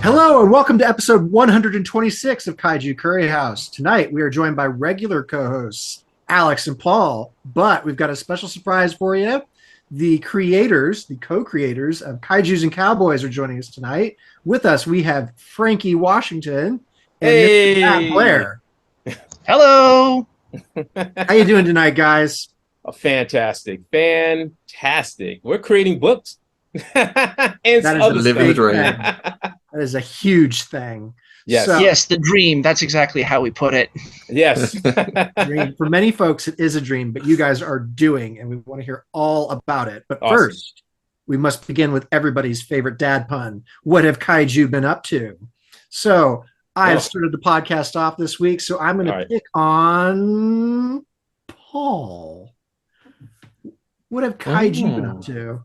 Hello and welcome to episode 126 of Kaiju Curry House. Tonight we are joined by regular co-hosts Alex and Paul, but we've got a special surprise for you. The co-creators of Kaijus and Cowboys are joining us tonight. With us we have Frankie Washington and Mr. Matt Blair. Hello. How you doing tonight, guys? Fantastic. We're creating books. That is a living dream. That is a huge thing. Yes. Yes, the dream. That's exactly how we put it. Yes. Dream. For many folks, it is a dream, but you guys are doing, and we want to hear all about it. But Awesome. First, we must begin with everybody's favorite dad pun. What have Kaiju been up to? So I have started the podcast off this week, so I'm going to pick on Paul. What have Kaiju been up to?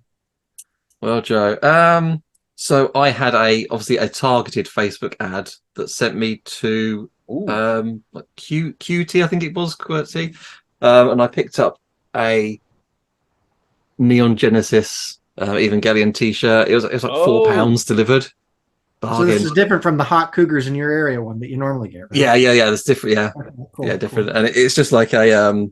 Well, Joe, so I had obviously a targeted Facebook ad that sent me to like QT, I think it was QWERTY, and I picked up a Neon Genesis Evangelion T-shirt. It was like £4 delivered. Bargain. So this is different from the Hot Cougars in your area one that you normally get, right? Yeah. That's different. Yeah, Okay, cool, different, cool. and it's just like a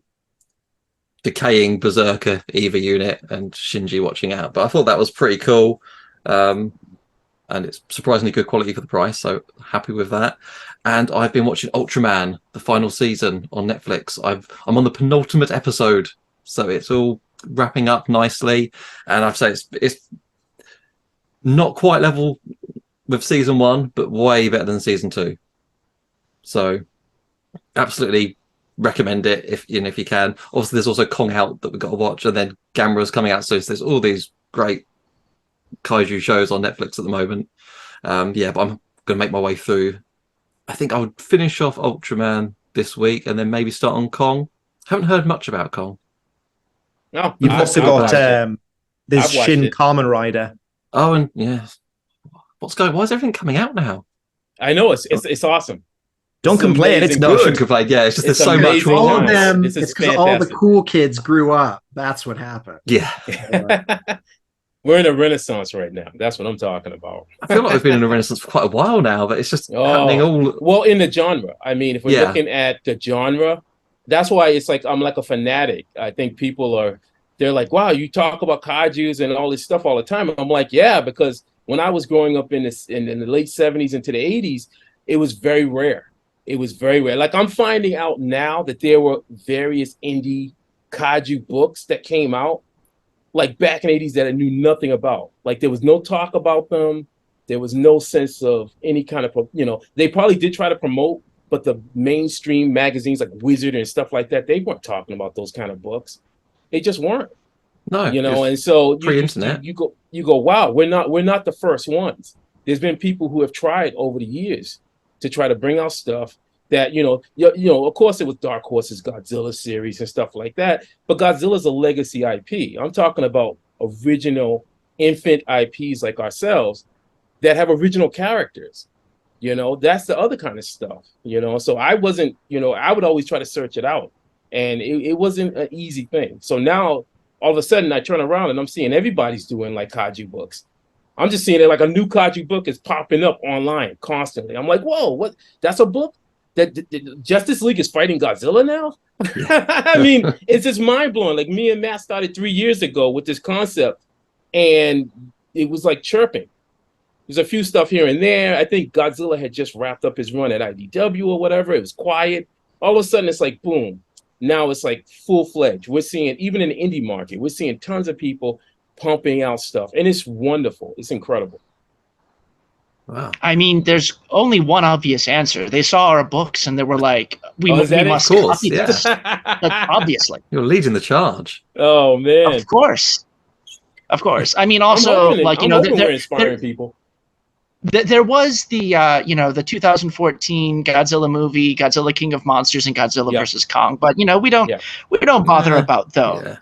decaying berserker Eva unit and Shinji watching out. But I thought that was pretty cool. And it's surprisingly good quality for the price, so happy with that. And I've been watching Ultraman, the final season on Netflix. I'm on the penultimate episode, so it's all wrapping up nicely. And I'd say it's not quite level with season 1, but way better than season 2. So absolutely recommend it if you can. Obviously, there's also Kong Out that we've got to watch, and then Gamera's coming out soon. So there's all these great kaiju shows on Netflix at the moment. But I'm going to make my way through. I think I would finish off Ultraman this week and then maybe start on Kong. Haven't heard much about Kong. No, You've also got there's Shin Kamen Rider. Oh, and yeah, why is everything coming out now? I know it's awesome. Don't complain, it's No, I good. shouldn't complain. Yeah, it's just It's there's so much amazing. All of wrong. them, This is it's because all the fantastic. cool kids grew up. That's what happened. Yeah, We're in a renaissance right now. That's what I'm talking about. I feel like we've been in a renaissance for quite a while now, but it's just happening all. Well, in the genre. I mean, if we're Yeah. looking at the genre, that's why it's like I'm like a fanatic. I think they're like, wow, you talk about kaijus and all this stuff all the time. And I'm like, yeah, because when I was growing up in the late 70s into the 80s, it was very rare. It was very rare. Like I'm finding out now that there were various indie kaiju books that came out like back in the 80s that I knew nothing about. Like there was no talk about them. There was no sense of any kind of, they probably did try to promote, but the mainstream magazines like Wizard and stuff like that, they weren't talking about those kind of books. They just weren't. No, And so pre-internet. you go, wow, we're not the first ones. There's been people who have tried over the years to try to bring out stuff that, of course it was Dark Horse's Godzilla series and stuff like that, but Godzilla's a legacy IP. I'm talking about original infant IPs like ourselves that have original characters. That's the other kind of stuff, so I wasn't, I would always try to search it out, and it wasn't an easy thing. So now all of a sudden I turn around and I'm seeing everybody's doing like kaiju books. I'm just seeing it like a new kaiju book is popping up online constantly. I'm like, whoa, what? That's a book? That Justice League is fighting Godzilla now? I mean, it's just mind-blowing. Like me and Matt started 3 years ago with this concept, and it was like chirping. There's a few stuff here and there. I think Godzilla had just wrapped up his run at IDW or whatever. It was quiet. All of a sudden, it's like, boom. Now it's like full-fledged. We're seeing, even in the indie market, we're seeing tons of people pumping out stuff, and it's wonderful. It's incredible. Wow. I mean, there's only one obvious answer. They saw our books and they were like, we must Of course, copy yeah. this. Like, obviously. You're leading the charge. Oh man. Of course. I mean, I'm also, hoping like, we're inspiring people. There was the the 2014 Godzilla movie, Godzilla King of Monsters and Godzilla versus Kong, but we don't bother about those. Yeah.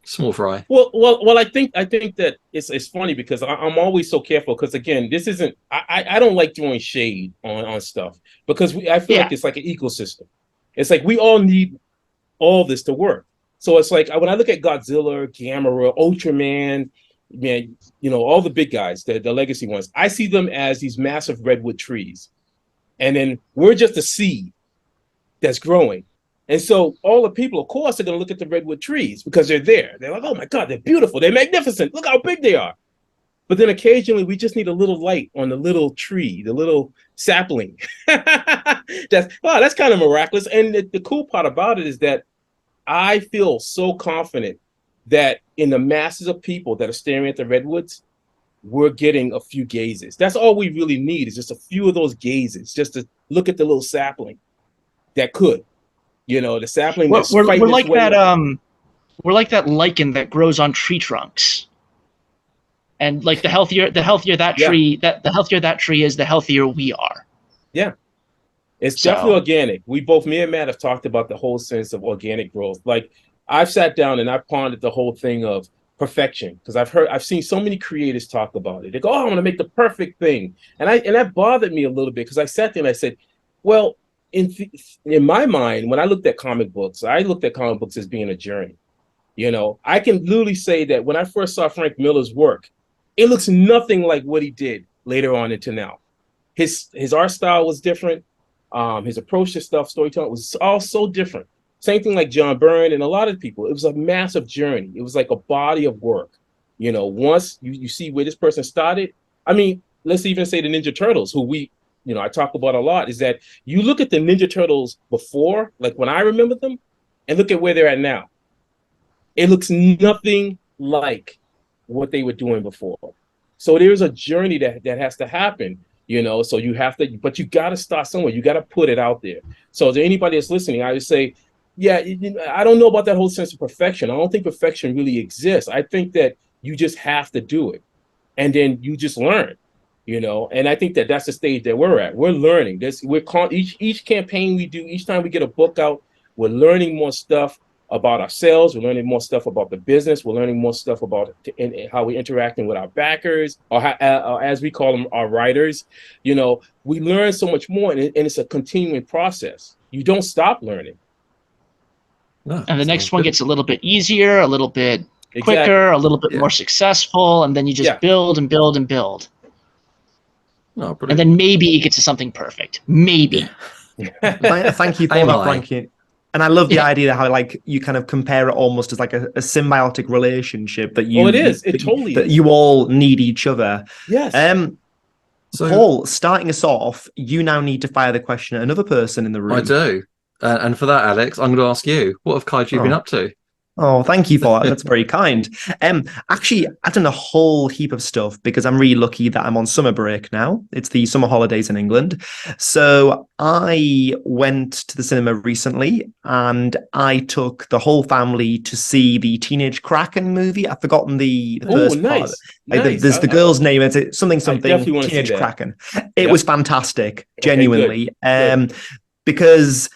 Small fry. Well, I think that it's funny because I'm always so careful because again, this isn't. I don't like throwing shade on stuff because I feel like it's like an ecosystem. It's like we all need all this to work. So it's like when I look at Godzilla, Gamera, Ultraman, man, all the big guys, the legacy ones, I see them as these massive redwood trees. And then we're just a seed that's growing. And so all the people, of course, are going to look at the redwood trees because they're there. They're like, oh my God, they're beautiful. They're magnificent. Look how big they are. But then occasionally we just need a little light on the little tree, the little sapling. That's kind of miraculous. And the cool part about it is that I feel so confident that in the masses of people that are staring at the redwoods, we're getting a few gazes. That's all we really need, is just a few of those gazes, just to look at the little sapling that could, the sapling. We're like that. We're like that lichen that grows on tree trunks. And like the healthier that tree, the healthier that tree is, the healthier we are. Yeah, it's definitely organic. Me and Matt have talked about the whole sense of organic growth. Like, I've sat down and I've pondered the whole thing of perfection, because I've seen so many creators talk about it. They go, "Oh, I want to make the perfect thing," and that bothered me a little bit, because I sat there and I said, "Well, in my mind, when I looked at comic books, I looked at comic books as being a journey. I can literally say that when I first saw Frank Miller's work, it looks nothing like what he did later on into now. His art style was different. His approach to storytelling was all so different. Same thing like John Byrne and a lot of people. It was a massive journey. It was like a body of work. Once you see where this person started, I mean, let's even say the Ninja Turtles, who I talk about a lot, is that you look at the Ninja Turtles before, like when I remember them, and look at where they're at now. It looks nothing like what they were doing before. So there's a journey that has to happen, so you have to, but you got to start somewhere. You got to put it out there. So to anybody that's listening, I would say, yeah, I don't know about that whole sense of perfection. I don't think perfection really exists. I think that you just have to do it, and then you just learn, and I think that that's the stage that we're at. We're learning this. Each campaign we do, each time we get a book out, we're learning more stuff about ourselves. We're learning more stuff about the business. We're learning more stuff about how we're interacting with our backers, or as we call them, our writers. We learn so much more, and it's a continuing process. You don't stop learning. No, and the next one gets a little bit easier, a little bit quicker, a little bit more successful, and then you just build and build and build. Oh, and then maybe you get to something perfect. Maybe. Thank you for that, Frankie. And I love the idea how you kind of compare it almost as like a symbiotic relationship that you. Oh, it is. It totally that is. You all need each other. Yes. So, Paul, starting us off, you now need to fire the question at another person in the room. I do. And for that, Alex, I'm going to ask you, what have Kaiju been up to? Oh, thank you for that. That's very kind. Actually, I've done a whole heap of stuff because I'm really lucky that I'm on summer break now. It's the summer holidays in England. So I went to the cinema recently and I took the whole family to see the Teenage Kraken movie. I've forgotten the first part. There's the girl's name. It's something Teenage Kraken. It was fantastic, genuinely. Because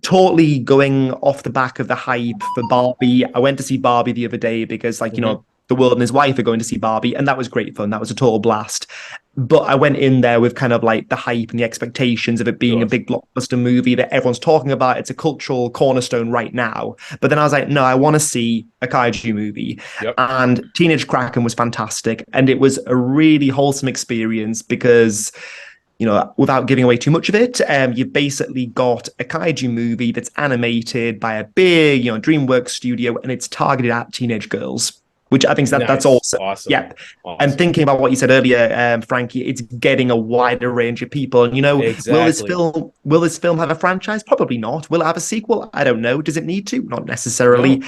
totally going off the back of the hype for Barbie. I went to see Barbie the other day because the world and his wife are going to see Barbie, and that was great fun. That was a total blast. But I went in there with kind of the hype and the expectations of it being a big blockbuster movie that everyone's talking about. It's a cultural cornerstone right now. But then I was like, no, I want to see a kaiju movie. Yep. And Teenage Kraken was fantastic. And it was a really wholesome experience because without giving away too much of it, you've basically got a kaiju movie that's animated by a big, DreamWorks studio, and it's targeted at teenage girls, which I think that's awesome. Yeah. Awesome. And thinking about what you said earlier, Frankie, it's getting a wider range of people. And, exactly. Will this film have a franchise? Probably not. Will it have a sequel? I don't know. Does it need to? Not necessarily. No.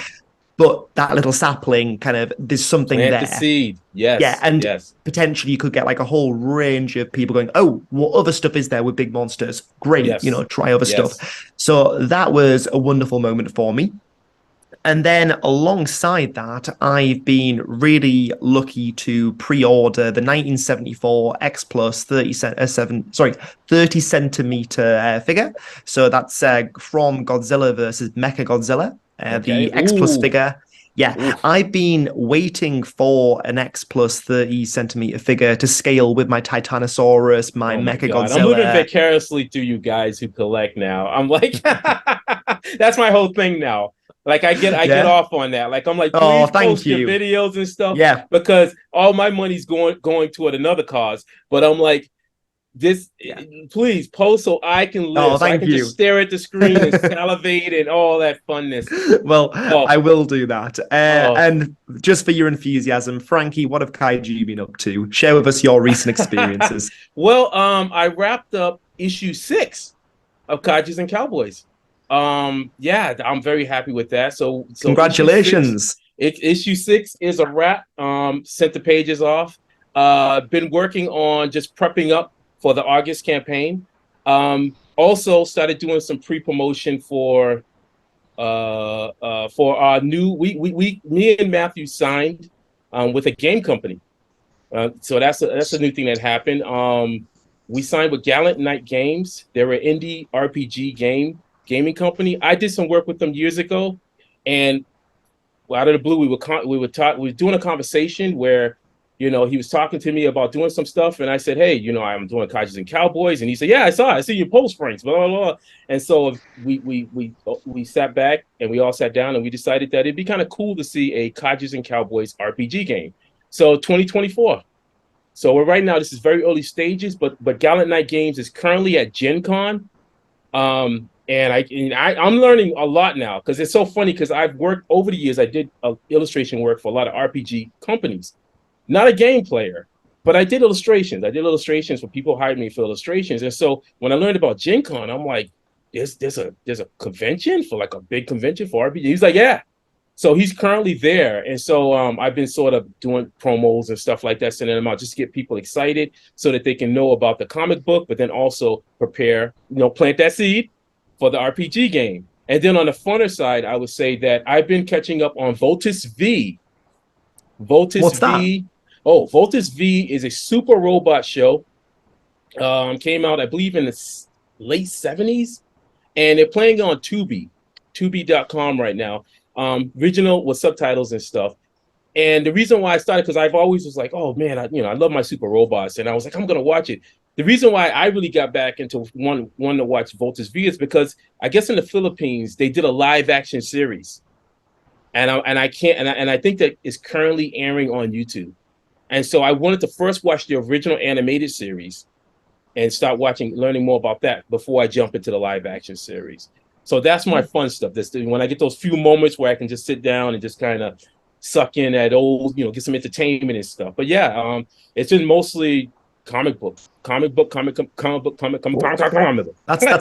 But that little sapling there's something Plant there. The seed. Yes. Yeah, and potentially you could get a whole range of people going, oh, what other stuff is there with big monsters? Great, try other stuff. So that was a wonderful moment for me. And then alongside that, I've been really lucky to pre-order the 1974 X Plus 30 centimeter figure. So that's from Godzilla versus Mechagodzilla. The X Plus figure. Yeah, oof. I've been waiting for an X Plus 30 centimeter figure to scale with my Titanosaurus, my Mechagodzilla. I'm living vicariously through you guys who collect now. I'm like, that's my whole thing now. Like I get off on that. Like I'm like, please post your videos and stuff. Yeah. Because all my money's going toward another cause. But I'm like, please post so I can live. So I can just stare at the screen and salivate and all that funness. Well, I will do that. And just for your enthusiasm, Frankie, what have Kaiju been up to? Share with us your recent experiences. Well, I wrapped up issue 6 of Kaijus and Cowboys. Yeah, I'm very happy with that. So congratulations. Issue 6 is a wrap. Sent the pages off. Been working on just prepping up for the August campaign. Also started doing some pre-promotion for our new me and Matthew signed with a game company. So that's a new thing that happened. We signed with Gallant Knight Games. They're an indie RPG gaming company. I did some work with them years ago, and out of the blue, we were doing a conversation where, he was talking to me about doing some stuff, and I said, hey, I'm doing Kaijus and Cowboys, and he said, yeah, I see your post, Franks, blah, blah, blah. And so we sat back, and we all sat down, and we decided that it'd be kind of cool to see a Kaijus and Cowboys RPG game. So 2024. So right now, this is very early stages, but Gallant Knight Games is currently at Gen Con. And I'm learning a lot now, because it's so funny, because I've worked over the years. I did illustration work for a lot of RPG companies. Not a game player, but I did illustrations. I did illustrations for people hired me for illustrations. And so when I learned about Gen Con, I'm like, there's a convention for like a big convention for RPG. He's like, yeah. So he's currently there. And so I've been sort of doing promos and stuff like that, sending them out just to get people excited so that they can know about the comic book, but then also prepare, plant that seed for the RPG game. And then on the funner side, I would say that I've been catching up on Voltus V. What's that? Oh, Voltus V is a super robot show. Came out, I believe, in the late 70s. And they're playing on Tubi.com right now. Original with subtitles and stuff. And the reason why I started, because I've always was like, oh man, I love my super robots. And I was like, I'm going to watch it. The reason why I really got back into one to watch Voltus V is because I guess in the Philippines, they did a live action series. And I think that it's currently airing on YouTube. And so I wanted to first watch the original animated series and start learning more about that before I jump into the live action series. So that's my fun stuff. When I get those few moments where I can just sit down and just kind of suck in that old, get some entertainment and stuff. But yeah, it's been mostly comic book. That's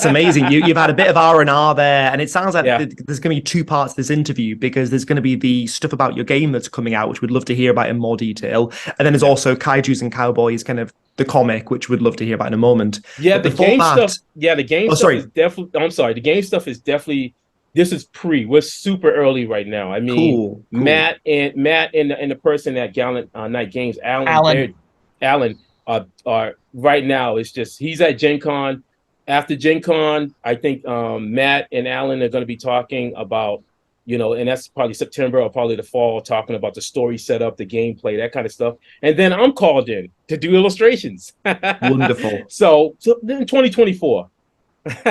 amazing. You've had a bit of R&R there, and it sounds like there's going to be 2 parts to this interview, because there's going to be the stuff about your game that's coming out, which we'd love to hear about in more detail, and then there's also Kaijus and Cowboys, kind of the comic, which we'd love to hear about in a moment. Yeah, the game stuff. Yeah, the game stuff is definitely. I'm sorry, the game stuff is definitely. This is we're super early right now. I mean, cool. Matt and the person at Gallant Knight Games, Alan. Are right now, it's just he's at Gen Con. After Gen Con, I think Matt and Alan are going to be talking about, and that's probably September or probably the fall, talking about the story setup, the gameplay, that kind of stuff. And then I'm called in to do illustrations. Wonderful. So then 2024.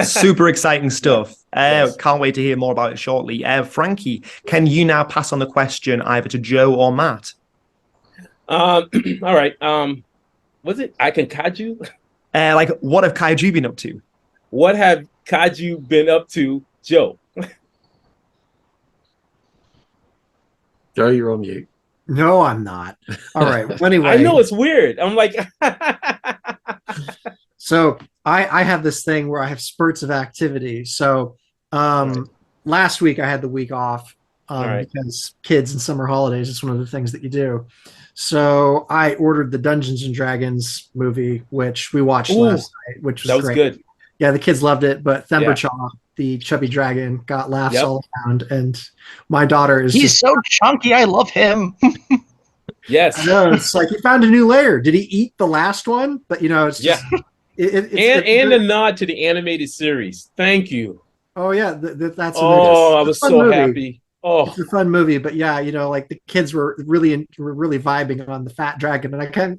Super exciting stuff. Yes. Can't wait to hear more about it shortly. Frankie, can you now pass on the question either to Joe or Matt? All right. Was it I Can Kaiju? What have Kaiju been up to? What have Kaiju been up to, Joe? Joe, you're on mute. No, I'm not. All right. Well, anyway, I know it's weird. I'm like, so I have this thing where I have spurts of activity. So last week I had the week off because kids and summer holidays is one of the things that you do. So I ordered the Dungeons and Dragons movie, which we watched last night, which was great. Good. Yeah, the kids loved it, but Themberchaw, the chubby dragon, got laughs all around, and my daughter is so chunky. I love him. Yes. I know, it's like he found a new layer. Did he eat the last one? But it's just and a nod to the animated series. Thank you. Oh yeah, that's I was so movie. happy. Oh, it's a fun movie, but yeah, like the kids were really vibing on the fat dragon, and can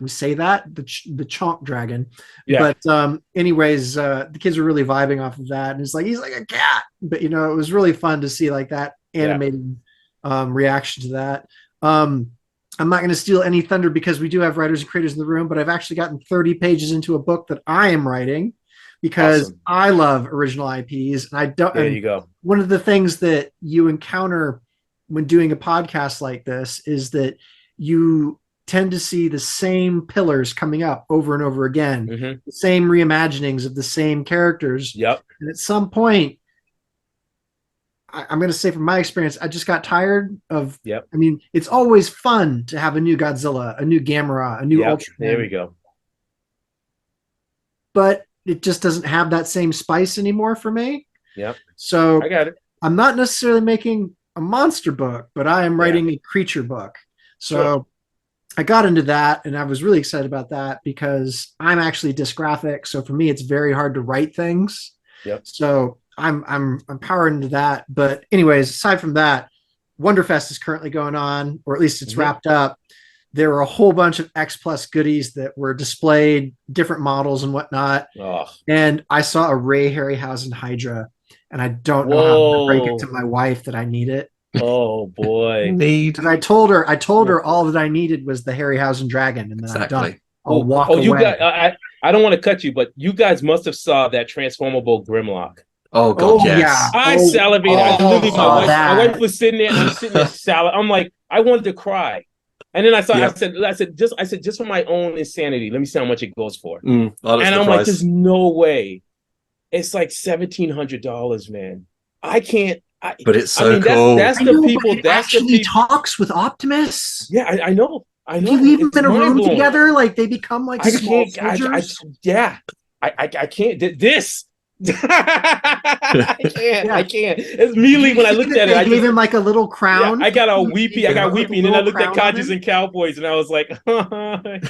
we say that the chonk dragon? yeah, But anyways, the kids were really vibing off of that, and he's like a cat, but it was really fun to see like that yeah. animated reaction to that. I'm not going to steal any thunder because we do have writers and creators in the room, but I've actually gotten 30 pages into a book that I am writing because Awesome. I love original IPs, and I don't. There And you go. one of the things that you encounter when doing a podcast like this is that you tend to see the same pillars coming up over and over again, the same reimaginings of the same characters. Yep. And at some point, I'm going to say from my experience, I just got tired of. Yep. I mean, it's always fun to have a new Godzilla, a new Gamera, a new Ultraman. There we go. But it just doesn't have that same spice anymore for me. Yep. So I got it. I'm not necessarily making a monster book, but I am writing a creature book. So Sure. I got into that, and I was really excited about that because I'm actually dysgraphic. So for me, it's very hard to write things. Yep. So I'm powered into that. But anyways, aside from that, Wonderfest is currently going on, or at least it's wrapped up. There were a whole bunch of X Plus goodies that were displayed, different models and whatnot. Oh. And I saw a Ray Harryhausen Hydra, and I don't know how to break it to my wife that I need it. Oh boy. Because I told her all that I needed was the Harryhausen dragon, and then I'm done. I'll walk away. You guys, I don't want to cut you, but you guys must have saw that transformable Grimlock. Oh god, yes. Yeah. I salivated. My wife was sitting there. I'm sitting there salad. I'm like, I wanted to cry. And then I said, just for my own insanity, let me see how much it goes for. And I'm like, there's no way. It's like $1,700, man. I can't. But it's so cool. That's the people. It actually talks with Optimus. Yeah, I know. I know. You leave them in a room together, like they become like small soldiers. I can't. This. I can't. It's immediately when I looked at it, I gave him like a little crown. Yeah, I got weepy, and then I looked at Kaijus and Cowboys, and I was like, I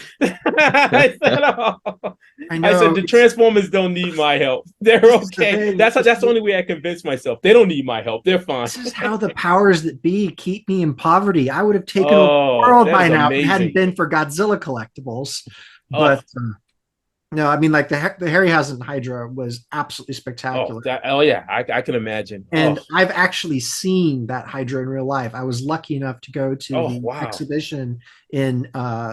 said the Transformers don't need my help. They're okay. That's the only way I convinced myself. They don't need my help. They're fine. This is how the powers that be keep me in poverty. I would have taken over the world by now if it hadn't been for Godzilla collectibles. But no, I mean, like the Harryhausen Hydra was absolutely spectacular. I can imagine. And I've actually seen that Hydra in real life. I was lucky enough to go to the exhibition in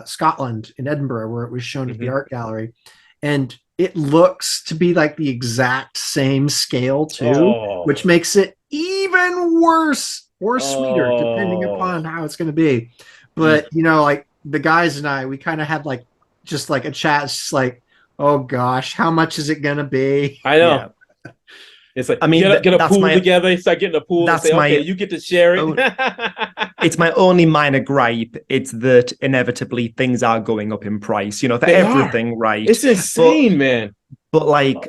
Scotland, in Edinburgh, where it was shown at the art gallery. And it looks to be like the exact same scale too, which makes it even worse or sweeter, depending upon how it's going to be. But, like the guys and I, we kind of had just like a chat. It's just like, oh gosh, how much is it gonna be? I know. Yeah. It's like, I mean, get a pool together. Start getting a pool. That's okay, you get to share it. It's my only minor gripe. It's that inevitably things are going up in price. For everything, right? It's insane, man. But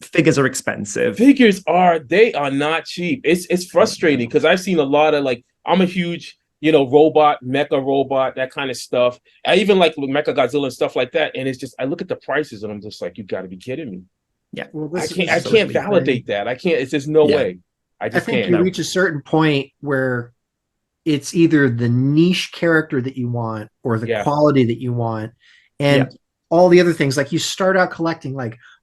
figures are expensive. Figures are not cheap. It's frustrating because I've seen a lot of I'm a huge robot, mecha robot, that kind of stuff. I even like Mecha Godzilla and stuff like that. And it's just, I look at the prices and I'm just like, you got to be kidding me. Yeah. Well, I can't validate that. I can't, it's just no way. I think you reach a certain point where it's either the niche character that you want or the quality that you want. And all the other things, like you start out collecting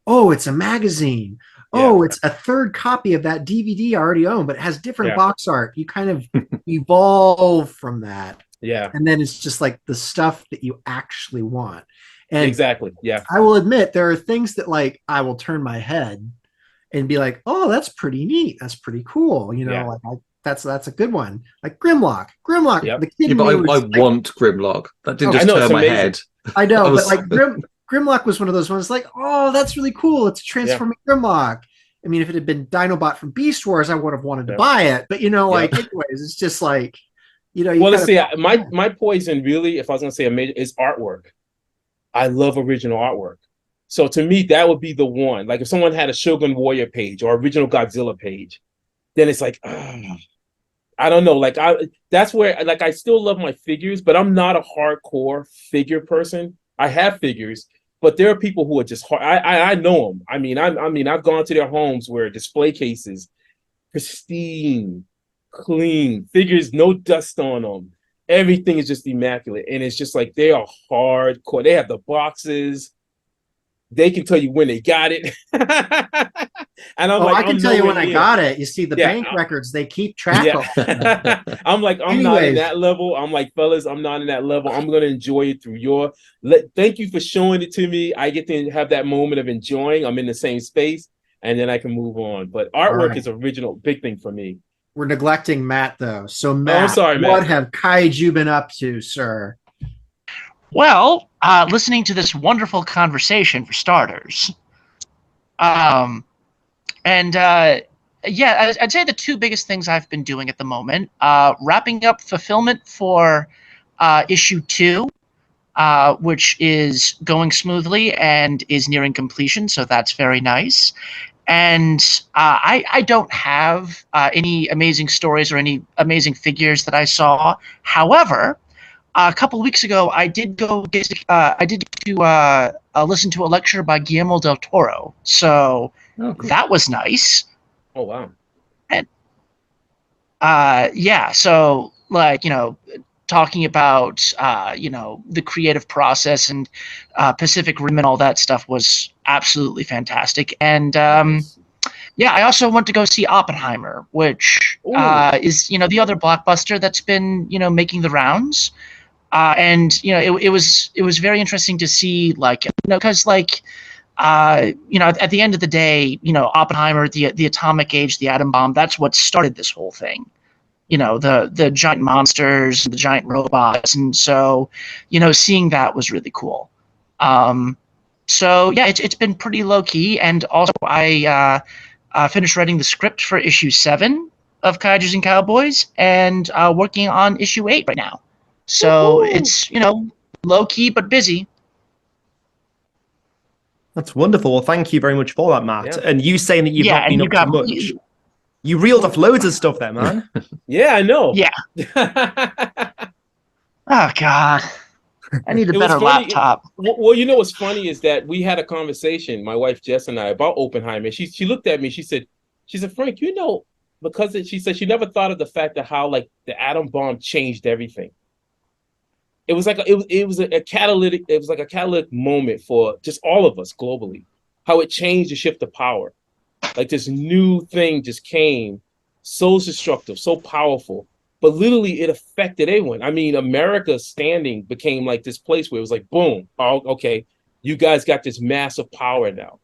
it's a magazine. It's a third copy of that DVD I already own, but it has different box art. You kind of evolve from that. Yeah. And then it's just like the stuff that you actually want. And exactly. Yeah. I will admit there are things that I will turn my head and be like, oh, that's pretty neat. That's pretty cool. That's a good one. Like Grimlock. Yep. The kid but I want Grimlock. That didn't just turn my head. I know, but Grimlock was one of those ones oh, that's really cool. It's a transforming Grimlock. I mean, if it had been Dinobot from Beast Wars, I would have wanted to buy it. But, anyways, it's just well, let's see. My poison really, if I was going to say a major, is artwork. I love original artwork. So to me, that would be the one. Like if someone had a Shogun Warrior page or original Godzilla page, then it's like, I don't know. That's where, I still love my figures, but I'm not a hardcore figure person. I have figures. But there are people who are just hard. I know them. I mean, I've gone to their homes where display cases, pristine, clean. Figures, no dust on them. Everything is just immaculate. And it's just like they are hardcore. They have the boxes. They can tell you when they got it. And I'm like, I can tell you when I got it. You see the Yeah. bank records, they keep track of. Yeah. I'm like, I'm not in that level. I'm like, fellas, I'm not in that level. I'm going to enjoy it through your. Thank you for showing it to me. I get to have that moment of enjoying. I'm in the same space, and then I can move on. But artwork is original, big thing for me. We're neglecting Matt, though. So, Matt, I'm sorry, what Matt. have Kaiju been up to, sir? Well, listening to this wonderful conversation for starters. Yeah, I'd say the two biggest things I've been doing at the moment, wrapping up fulfillment for issue 2, which is going smoothly and is nearing completion, so that's very nice. And I don't have any amazing stories or any amazing figures that I saw. However, a couple of weeks ago, I did go listen to a lecture by Guillermo del Toro, so that was nice. Oh wow! And yeah, so like talking about the creative process and Pacific Rim and all that stuff was absolutely fantastic. And yeah, I also went to go see Oppenheimer, which is the other blockbuster that's been making the rounds. And it was very interesting to see, like, because like at the end of the day, Oppenheimer, the atomic age, the atom bomb, that's what started this whole thing. The giant monsters, the giant robots, and so seeing that was really cool. So yeah, it's been pretty low key, and also I finished writing the script for issue 7 of Kaijus and Cowboys, and working on issue 8 right now. So it's low key but busy. That's wonderful. Well, thank you very much for that, Matt. Yeah. And you saying that you've not been up to much. You reeled off loads of stuff there, man. Yeah, I know. Yeah. Oh God, I need a better laptop. Well, what's funny is that we had a conversation, my wife Jess and I, about Oppenheimer. She looked at me. She said, Frank, because she said she never thought of the fact that how like the atom bomb changed everything. It was like it was a catalytic. It was like a catalytic moment for just all of us globally. How it changed the shift of power. Like this new thing just came, so destructive, so powerful, but literally it affected everyone. I mean, America's standing became like this place where it was like, boom, oh, okay, you guys got this massive power now.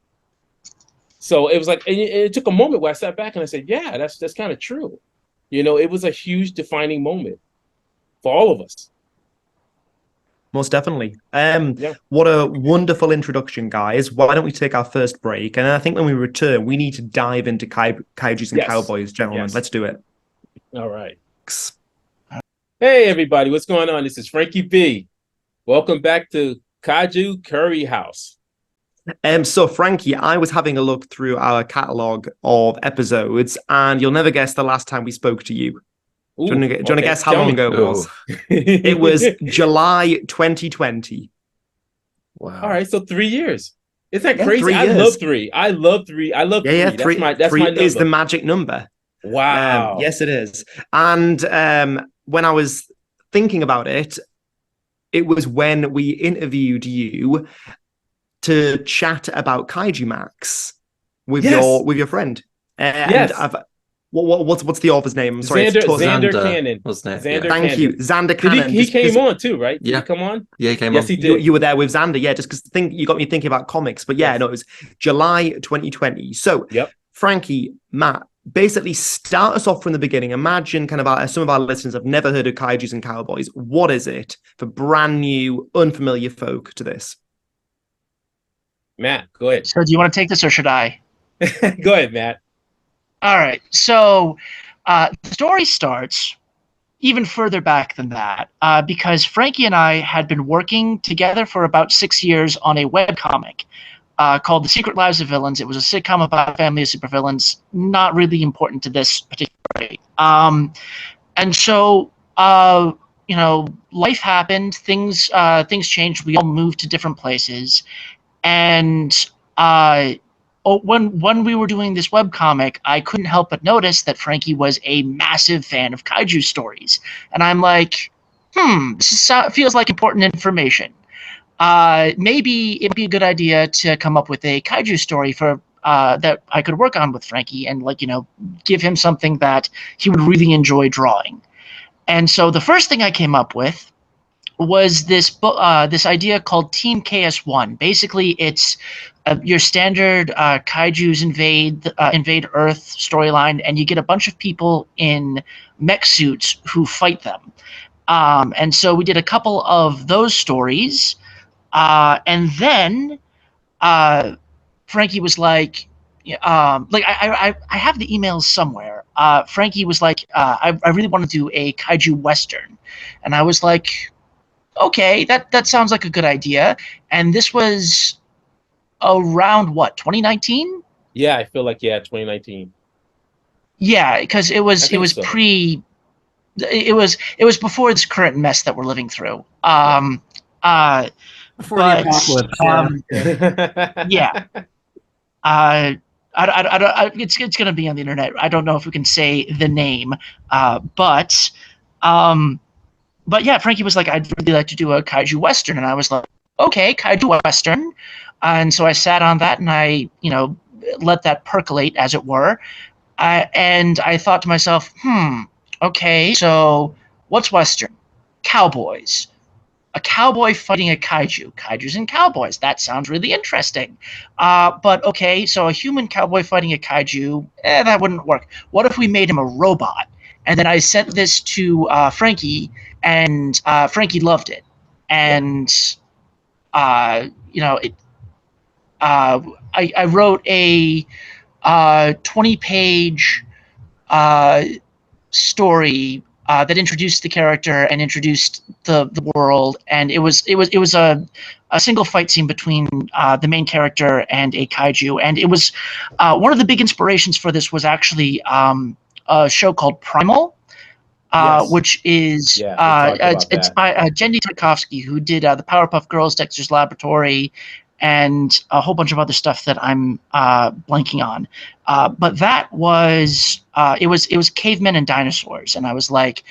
So it was like, and it took a moment where I sat back and I said, yeah, that's kind of true. It was a huge defining moment for all of us. Most definitely. What a wonderful introduction, guys. Why don't we take our first break? And I think when we return, we need to dive into Kaijus and Cowboys, gentlemen. Yes. Let's do it. All right. Hey, everybody. What's going on? This is Frankie B. Welcome back to Kaiju Curry House. So, Frankie, I was having a look through our catalogue of episodes, and you'll never guess the last time we spoke to you. Do you want to guess how long ago it was? It was July 2020. Wow. All right, so 3 years. Isn't that crazy? 3 years. I love three. Yeah, three. That's my number. Is the magic number. Wow. Yes, it is. And when I was thinking about it, it was when we interviewed you to chat about Kaiju Max with your friend. And what's the author's name? I'm sorry, Xander Cannon. Wasn't it? Thank you, Xander Cannon. He came on too, right? Yeah, did he come on. Yeah, he came on. Yes, he did. You were there with Xander, yeah. Just because you got me thinking about comics, but yeah, no, it was July 2020. So, Frankie, Matt, basically start us off from the beginning. Imagine kind of some of our listeners have never heard of Kaijus and Cowboys. What is it for brand new, unfamiliar folk to this? Matt, go ahead. So, do you want to take this or should I? Go ahead, Matt. All right. So the story starts even further back than that because Frankie and I had been working together for about 6 years on a webcomic called The Secret Lives of Villains. It was a sitcom about a family of supervillains, not really important to this particular story. And so, life happened, things changed. We all moved to different places. And when we were doing this webcomic, I couldn't help but notice that Frankie was a massive fan of kaiju stories, and I'm like, this feels like important information. Maybe it'd be a good idea to come up with a kaiju story for that I could work on with Frankie, and give him something that he would really enjoy drawing. And so the first thing I came up with was this this idea called Team KS1. Basically, it's your standard Kaijus invade Earth storyline, and you get a bunch of people in mech suits who fight them. And so we did a couple of those stories, and then Frankie was like I have the emails somewhere. Frankie was like, I really want to do a kaiju western, and I was like, okay, that sounds like a good idea. And this was around what, 2019? Yeah, I feel like 2019. Yeah, because it was so. it was before this current mess that we're living through. Before the apocalypse. Yeah. It's going to be on the internet. I don't know if we can say the name, but yeah, Frankie was like, I'd really like to do a kaiju western, and I was like, okay, kaiju western, and so I sat on that and I let that percolate, as it were, and I thought to myself, okay, so what's western? Cowboys. A cowboy fighting a kaiju. Kaijus and Cowboys. That sounds really interesting. But okay, so a human cowboy fighting a kaiju, that wouldn't work. What if we made him a robot? And then I sent this to Frankie, and Frankie loved it. And I wrote a 20-page story that introduced the character and introduced the world, and it was a single fight scene between the main character and a kaiju, and it was one of the big inspirations for this was actually a show called Primal, Yes. which is it's by Jenny Tarkovsky, who did the Powerpuff Girls, Dexter's Laboratory, and a whole bunch of other stuff that I'm blanking on. But that was it was cavemen and dinosaurs, and I was like,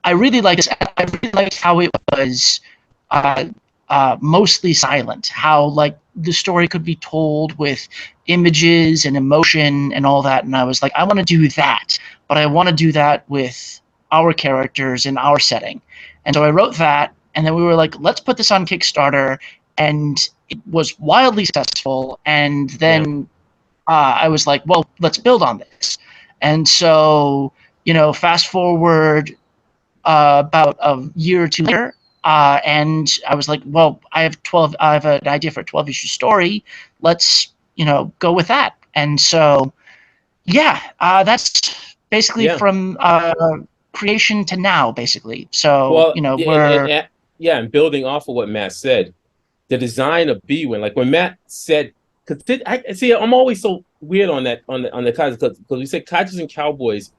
I really like this. I really liked how it was mostly silent. How like the story could be told with images and emotion and all that. And I was like, I want to do that, but I want to do that with our characters in our setting. And so I wrote that, and then we were like, let's put this on Kickstarter, and it was wildly successful. And then I was like, well, let's build on this. And so, fast forward about a year or two later, and I was like, well, I have an idea for a 12-issue story. Let's, go with that. And so, that's basically from creation to now, basically. So, and building off of what Matt said, the design of B-Win, like when Matt said, I'm always so weird on the Kaijus, because we said Kaijus and Cowboys,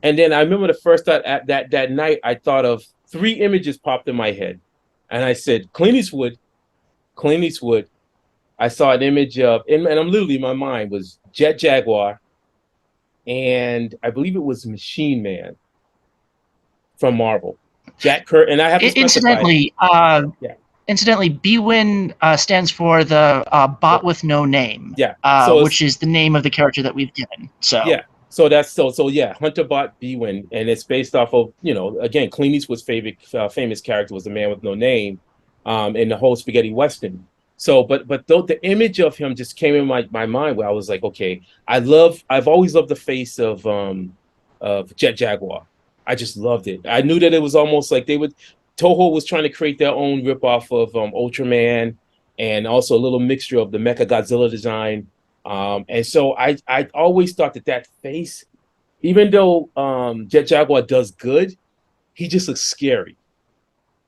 and then I remember the first thought that night, I thought of 3 images popped in my head, and I said Clint Eastwood. I saw an image of, and I'm literally, in my mind was Jet Jaguar, and I believe it was Machine Man from Marvel. Jack Kirk, and I have to Incidentally, B-Win stands for the bot with no name. Which is the name of the character that we've given. So so that's Hunterbot B-Win, and it's based off of again, Clint Eastwood's favorite famous character was the man with no name, in the whole spaghetti western. So, but the image of him just came in my mind, where I was like, okay, I've always loved the face of Jet Jaguar. I just loved it. I knew that it was almost like Toho was trying to create their own ripoff of Ultraman, and also a little mixture of the Mecha Godzilla design. And so I always thought that face, even though Jet Jaguar does good, he just looks scary.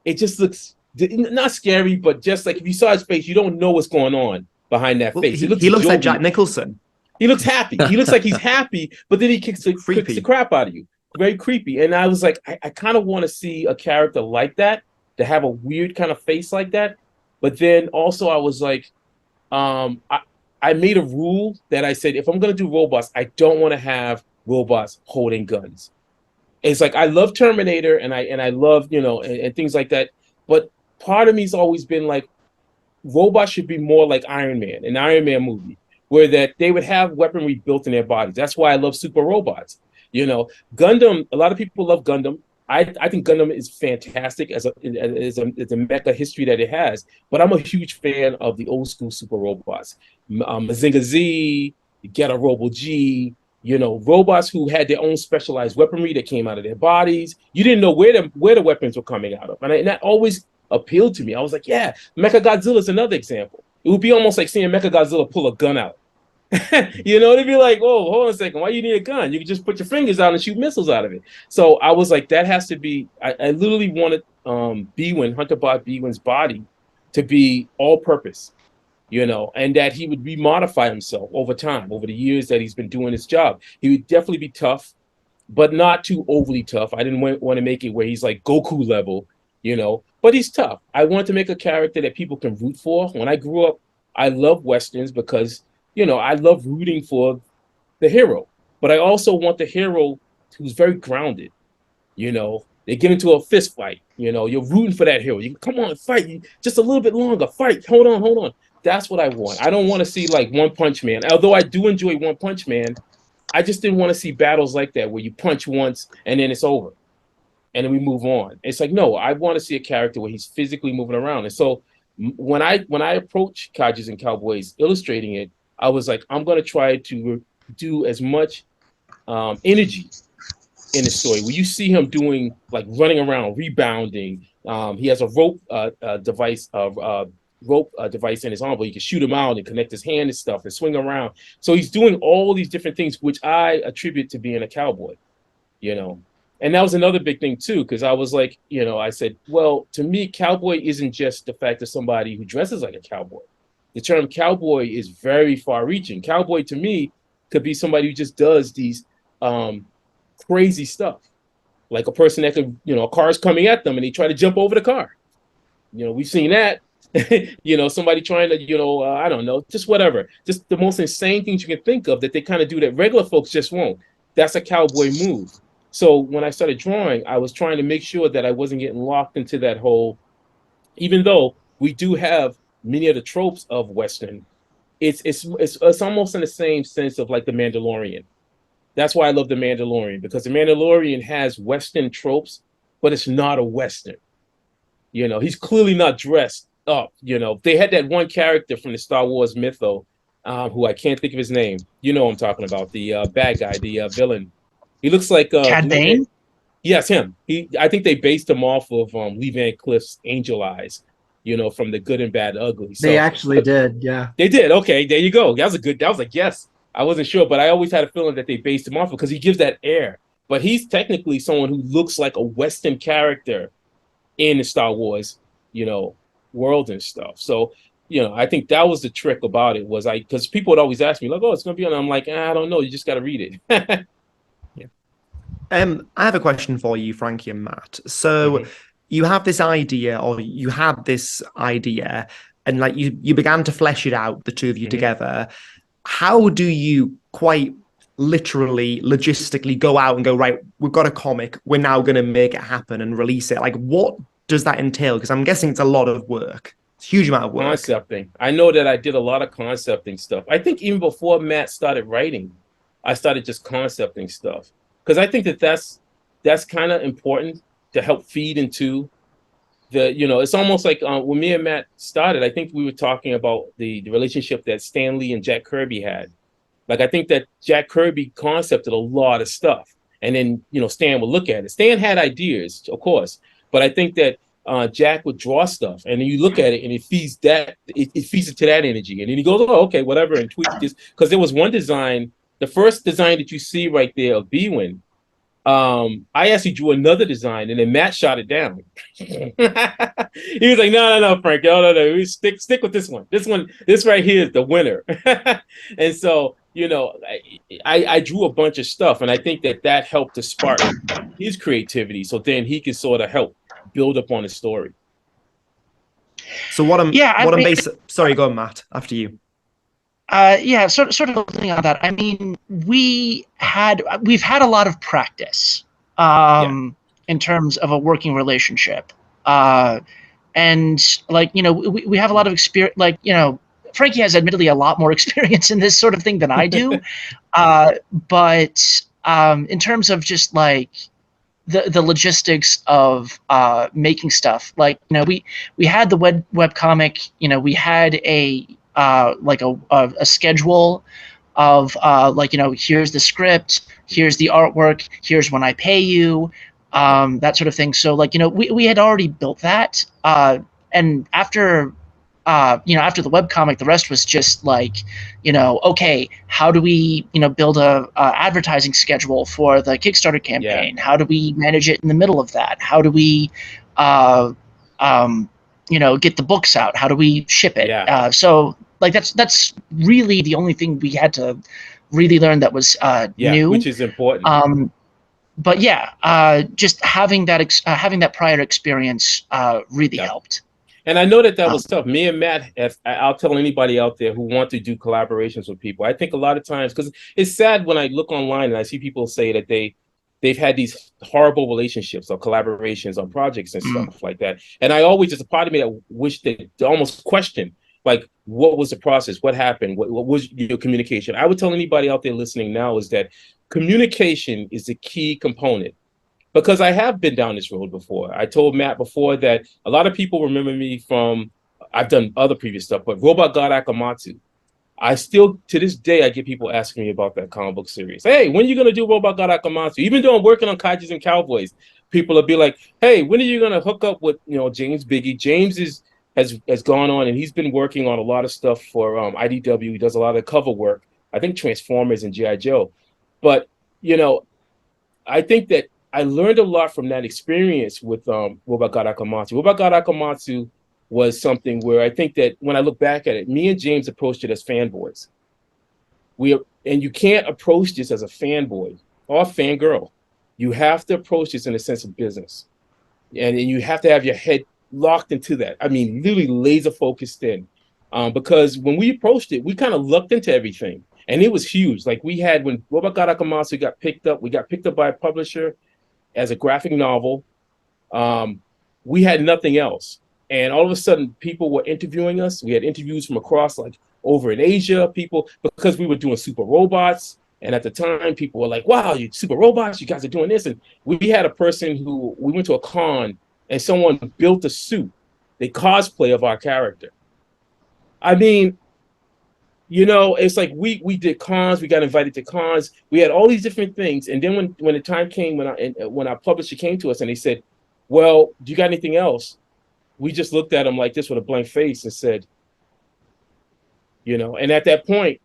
It just looks not scary, but just like if you saw his face, you don't know what's going on behind that face. He looks like Jack Nicholson. He looks happy. He looks like he's happy, but then he kicks the crap out of you. Very creepy. And I was like, I kind of want to see a character like that, to have a weird kind of face like that. But then also I was like, I made a rule that I said, if I'm going to do robots, I don't want to have robots holding guns. It's like I love Terminator and I love, and things like that. But part of me's always been like, robots should be more like Iron Man, an Iron Man movie, where that they would have weaponry built in their bodies. That's why I love super robots. Gundam, a lot of people love Gundam. I think Gundam is fantastic as a mecha history that it has, but I'm a huge fan of the old school super robots. Mazinga Z, Getter Robo G, robots who had their own specialized weaponry that came out of their bodies. You didn't know where the weapons were coming out of. And that always appealed to me. I was like, yeah, Mechagodzilla is another example. It would be almost like seeing Mechagodzilla pull a gun out. They'd be like, "Whoa, hold on a second. Why you need a gun? You can just put your fingers out and shoot missiles out of it." So I was like, that has to be. I literally wanted Hunter Bwin's body to be all-purpose, and that he would remodify himself over time, over the years that he's been doing his job. He would definitely be tough, but not too overly tough. I didn't want to make it where he's like Goku level, but he's tough. I wanted to make a character that people can root for. When I grew up, I loved Westerns because I love rooting for the hero, but I also want the hero who's very grounded. They get into a fist fight. You're rooting for that hero. You come on, fight. Just a little bit longer. Fight. Hold on. That's what I want. I don't want to see like One Punch Man. Although I do enjoy One Punch Man, I just didn't want to see battles like that where you punch once and then it's over, and then we move on. It's like, no, I want to see a character where he's physically moving around. And so when I approach Kaijus and Cowboys illustrating it, I was like, I'm going to try to do as much energy in the story. Where you see him doing, like, running around, rebounding. He has a rope device in his arm where he can shoot him out and connect his hand and stuff and swing around. So he's doing all these different things, which I attribute to being a cowboy, And that was another big thing, too, because I was like, I said, well, to me, cowboy isn't just the fact of somebody who dresses like a cowboy. The term cowboy is very far-reaching. Cowboy, to me, could be somebody who just does these crazy stuff. Like a person that could, a car's coming at them and they try to jump over the car. We've seen that. Somebody trying to, I don't know, just whatever. Just the most insane things you can think of that they kind of do that regular folks just won't. That's a cowboy move. So when I started drawing, I was trying to make sure that I wasn't getting locked into that whole, even though we do have many of the tropes of Western, it's almost in the same sense of like the Mandalorian. That's why I love the Mandalorian, because the Mandalorian has Western tropes, but it's not a Western. He's clearly not dressed up. They had that one character from the Star Wars mytho, who I can't think of his name. I'm talking about, the bad guy, the villain. He looks like Cad Bane? Yes, him. I think they based him off of Lee Van Cleef's Angel Eyes. From The Good and Bad Ugly. So, they actually did, yeah. They did. Okay, there you go. That was like, yes. I wasn't sure, but I always had a feeling that they based him off because he gives that air. But he's technically someone who looks like a Western character in the Star Wars, world and stuff. So, I think that was the trick about it was because people would always ask me, like, oh, it's going to be on. I'm like, I don't know. You just got to read it. Yeah. I have a question for you, Frankie and Matt. So you have this idea, or you had this idea, and like you began to flesh it out, the two of you together. How do you quite literally, logistically go out and go, right, we've got a comic, we're now going to make it happen and release it? Like, what does that entail? Because I'm guessing it's a lot of work. It's a huge amount of work. Concepting. I know that I did a lot of concepting stuff. I think even before Matt started writing, I started just concepting stuff. Because I think that's kind of important to help feed into the, it's almost like when me and Matt started, I think we were talking about the relationship that Stan Lee and Jack Kirby had. Like, I think that Jack Kirby concepted a lot of stuff. And then, Stan would look at it. Stan had ideas, of course. But I think that Jack would draw stuff. And then you look at it and it feeds into that energy. And then he goes, oh, okay, whatever, and tweak this. Because there was one design, the first design that you see right there of Bwin, I actually drew another design and then Matt shot it down. He was like, no, Frank, no. We stick with this one. This right here is the winner. And so, I drew a bunch of stuff, and I think that helped to spark his creativity. So then he can sort of help build up on his story. So sorry, go on, Matt, after you. Yeah, sort of building on that. I mean, we've had a lot of practice in terms of a working relationship, and like we have a lot of experience. Like Frankie has admittedly a lot more experience in this sort of thing than I do, but in terms of just like the logistics of making stuff, like we had the web comic, we had a like a schedule of like here's the script, here's the artwork, here's when I pay you, that sort of thing. So like we had already built that, and after after the webcomic, the rest was just like, okay, how do we, build a advertising schedule for the Kickstarter campaign? How do we manage it in the middle of that? How do we, get the books out? How do we ship it? So like that's really the only thing we had to really learn that was new, which is important. But yeah, just having that prior experience really helped. And I know that was tough. Me and Matt, I'll tell anybody out there who want to do collaborations with people. I think a lot of times, because it's sad when I look online and I see people say that they've had these horrible relationships or collaborations on projects and stuff like that. And I always, just a part of me that wished to almost question, like, what was the process? What happened? What was your communication? I would tell anybody out there listening now is that communication is the key component. Because I have been down this road before. I told Matt before that a lot of people remember me from, I've done other previous stuff, but Robot God Akamatsu. I still, to this day, I get people asking me about that comic book series. Hey, when are you going to do Robot God Akamatsu? Even though I'm working on Kaijus and Cowboys, people will be like, hey, when are you going to hook up with James Biggie? James has gone on and he's been working on a lot of stuff for IDW. He does a lot of cover work. I think Transformers and G.I. Joe. But, I think that I learned a lot from that experience with Robot God Akamatsu. Robot God Akamatsu was something where I think that when I look back at it, me and James approached it as fanboys. And you can't approach this as a fanboy or a fangirl. You have to approach this in a sense of business. And you have to have your head locked into that. I mean, literally laser focused in. Because when we approached it, we kind of looked into everything. And it was huge. Like when Robot God Akamatsu got picked up, we got picked up by a publisher as a graphic novel. We had nothing else. And all of a sudden, people were interviewing us. We had interviews from across, like over in Asia, people, because we were doing super robots. And at the time, people were like, wow, you super robots, you guys are doing this. And we had a person who, we went to a con and someone built a suit, the cosplay of our character. I mean, it's like we did cons, we got invited to cons, we had all these different things. And then when the time came, when our publisher came to us and they said, well, do you got anything else? We just looked at them like this with a blank face and said, and at that point,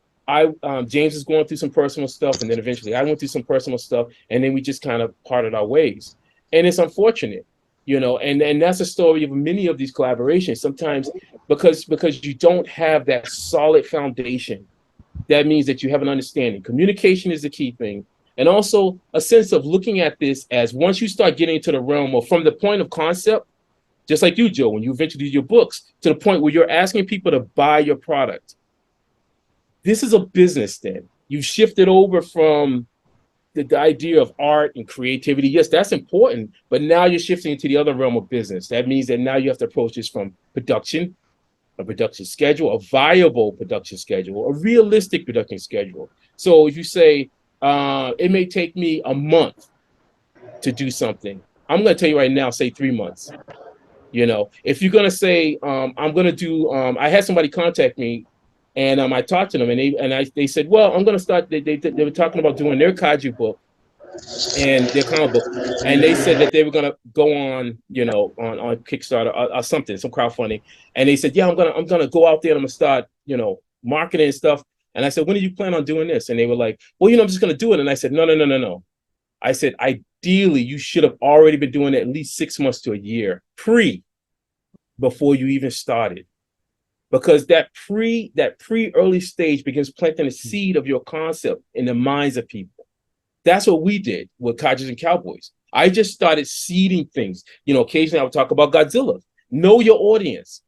James is going through some personal stuff, and then eventually I went through some personal stuff, and then we just kind of parted our ways. And it's unfortunate, and that's a story of many of these collaborations. Sometimes because you don't have that solid foundation, that means that you have an understanding. Communication is the key thing. And also a sense of looking at this as, once you start getting into the realm of, from the point of concept, just like you, Joe, when you eventually do your books, to the point where you're asking people to buy your product. This is a business then. You've shifted over from the idea of art and creativity. Yes, that's important, but now you're shifting into the other realm of business. That means that now you have to approach this from production, a production schedule, a viable production schedule, a realistic production schedule. So if you say, it may take me a month to do something, I'm going to tell you right now, say 3 months. If you're going to say, I'm going to do, I had somebody contact me, and I talked to them, and they said, well, I'm going to start, they were talking about doing their kaiju book and their comic book, and they said that they were going to go on, on Kickstarter or something, some crowdfunding, and they said, yeah, I'm going to go out there and I'm going to start, marketing and stuff. And I said, when do you plan on doing this? And they were like, well, I'm just going to do it. And I said, no. I said, ideally, you should have already been doing it at least 6 months to a year before you even started. Because that pre-early stage begins planting a seed of your concept in the minds of people. That's what we did with Kaijus and Cowboys. I just started seeding things. Occasionally I would talk about Godzilla. Know your audience.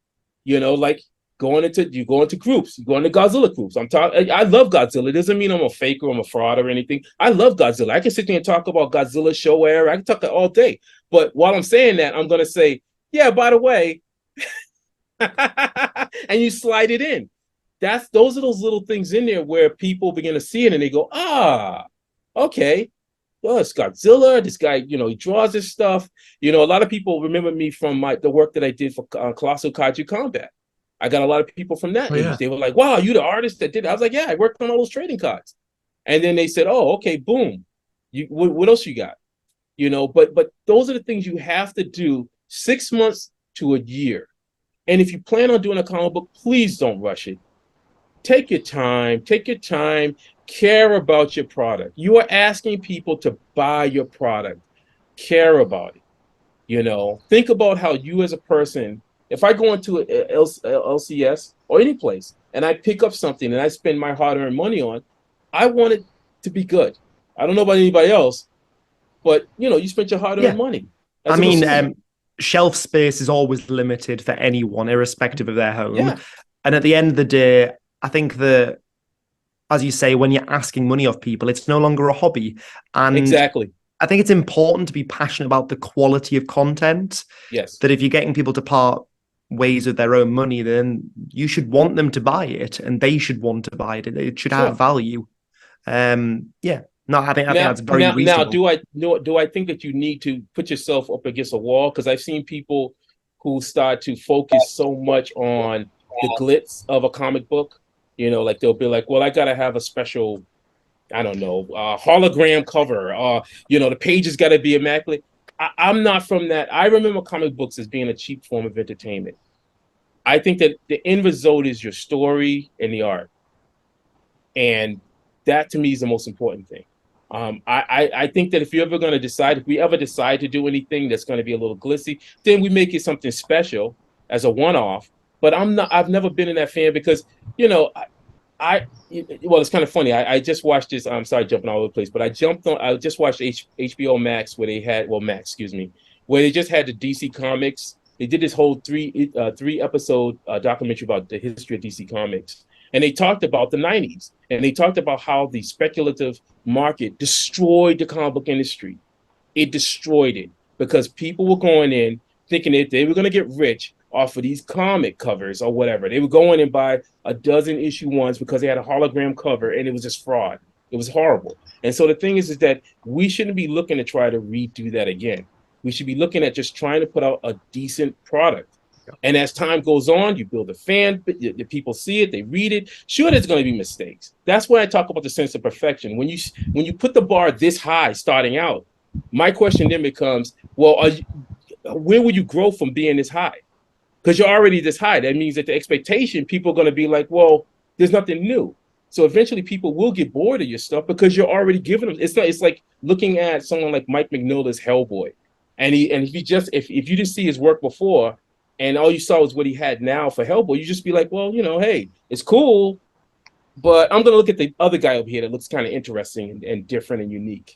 Like you go into groups. You go into Godzilla groups. I love Godzilla. It doesn't mean I'm a faker, I'm a fraud or anything. I love Godzilla. I can sit there and talk about Godzilla show era. I can talk all day. But while I'm saying that, I'm gonna say, yeah, by the way, and you slide it in. Those are those little things in there where people begin to see it and they go, okay. Well, it's Godzilla. This guy, he draws this stuff. A lot of people remember me from the work that I did for Colossal Kaiju Combat. I got a lot of people from that age. Yeah. They were like, wow, you the artist that did it? I was like, yeah, I worked on all those trading cards. And then they said, oh, okay, boom. What else you got? But those are the things you have to do 6 months to a year. And if you plan on doing a comic book, please don't rush it. Take your time, care about your product. You are asking people to buy your product. Care about it. Think about how you as a person, if I go into a LCS or any place and I pick up something and I spend my hard-earned money on, I want it to be good. I don't know about anybody else, but you spent your hard-earned money. Shelf space is always limited for anyone, irrespective of their home. Yeah. And at the end of the day, I think that, as you say, when you're asking money of people, it's no longer a hobby. And exactly. I think it's important to be passionate about the quality of content. Yes. That if you're getting people to part ways with their own money, then you should want them to buy it and they should want to buy it. It should have value. No, I think that's very reasonable. Now, do I think that you need to put yourself up against a wall? Because I've seen people who start to focus so much on the glitz of a comic book. Like they'll be like, well, I got to have a special, I don't know, hologram cover. The pages got to be immaculate. I'm not from that. I remember comic books as being a cheap form of entertainment. I think that the end result is your story and the art. And that to me is the most important thing. I think that if we ever decide to do anything that's going to be a little glitzy, then we make it something special as a one-off. But I've never been in that fan because, well, it's kind of funny. I just watched this. I'm sorry, jumping all over the place, but I just watched HBO Max where where they just had the DC Comics. They did this whole three episode documentary about the history of DC Comics. And they talked about the 90s, and they talked about how the speculative market destroyed the comic book industry. It destroyed it because people were going in thinking that they were going to get rich off of these comic covers or whatever. They would go in and buy a dozen issue ones because they had a hologram cover, and it was just fraud. It was horrible. And so the thing is that we shouldn't be looking to try to redo that again. We should be looking at just trying to put out a decent product. And as time goes on, you build a fan, the people see it, they read it. Sure, there's going to be mistakes. That's why I talk about the sense of perfection. When you put the bar this high starting out, my question then becomes, well, where will you grow from being this high? Because you're already this high. That means that the expectation, people are going to be like, well, there's nothing new. So eventually people will get bored of your stuff because you're already giving them. It's like looking at someone like Mike Mignola's Hellboy. And if you didn't see his work before, and all you saw was what he had now for Hellboy, you just be like, well, hey, it's cool, but I'm going to look at the other guy over here that looks kind of interesting and different and unique.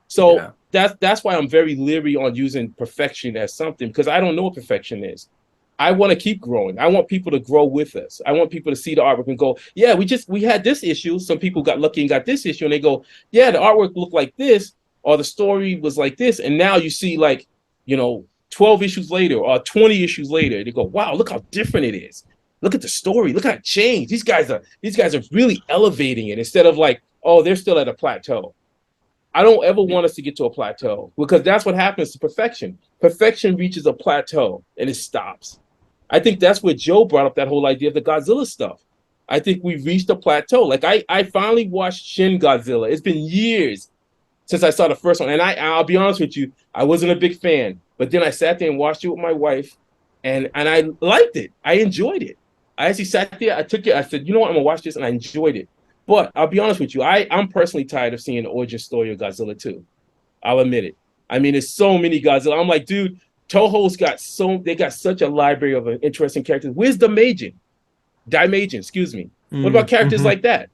So that's why I'm very leery on using perfection as something, because I don't know what perfection is. I want to keep growing. I want people to grow with us. I want people to see the artwork and go, yeah, we had this issue. Some people got lucky and got this issue, and they go, yeah, the artwork looked like this, or the story was like this, and now you see 12 issues later or 20 issues later, they go, wow, look how different it is. Look at the story. Look how it changed. These guys are really elevating it instead of like, oh, they're still at a plateau. I don't ever want us to get to a plateau because that's what happens to perfection. Perfection reaches a plateau and it stops. I think that's where Joe brought up that whole idea of the Godzilla stuff. I think we reached a plateau. Like I finally watched Shin Godzilla. It's been years since I saw the first one. And I'll be honest with you, I wasn't a big fan. But then I sat there and watched it with my wife, and I liked it. I enjoyed it. I actually sat there. I took it. I said, you know what? I'm going to watch this, and I enjoyed it. But I'll be honest with you. I'm personally tired of seeing the origin story of Godzilla 2. I'll admit it. I mean, there's so many Godzilla. I'm like, dude, Toho's got such a library of interesting characters. Where's Daimajin? What about characters like that?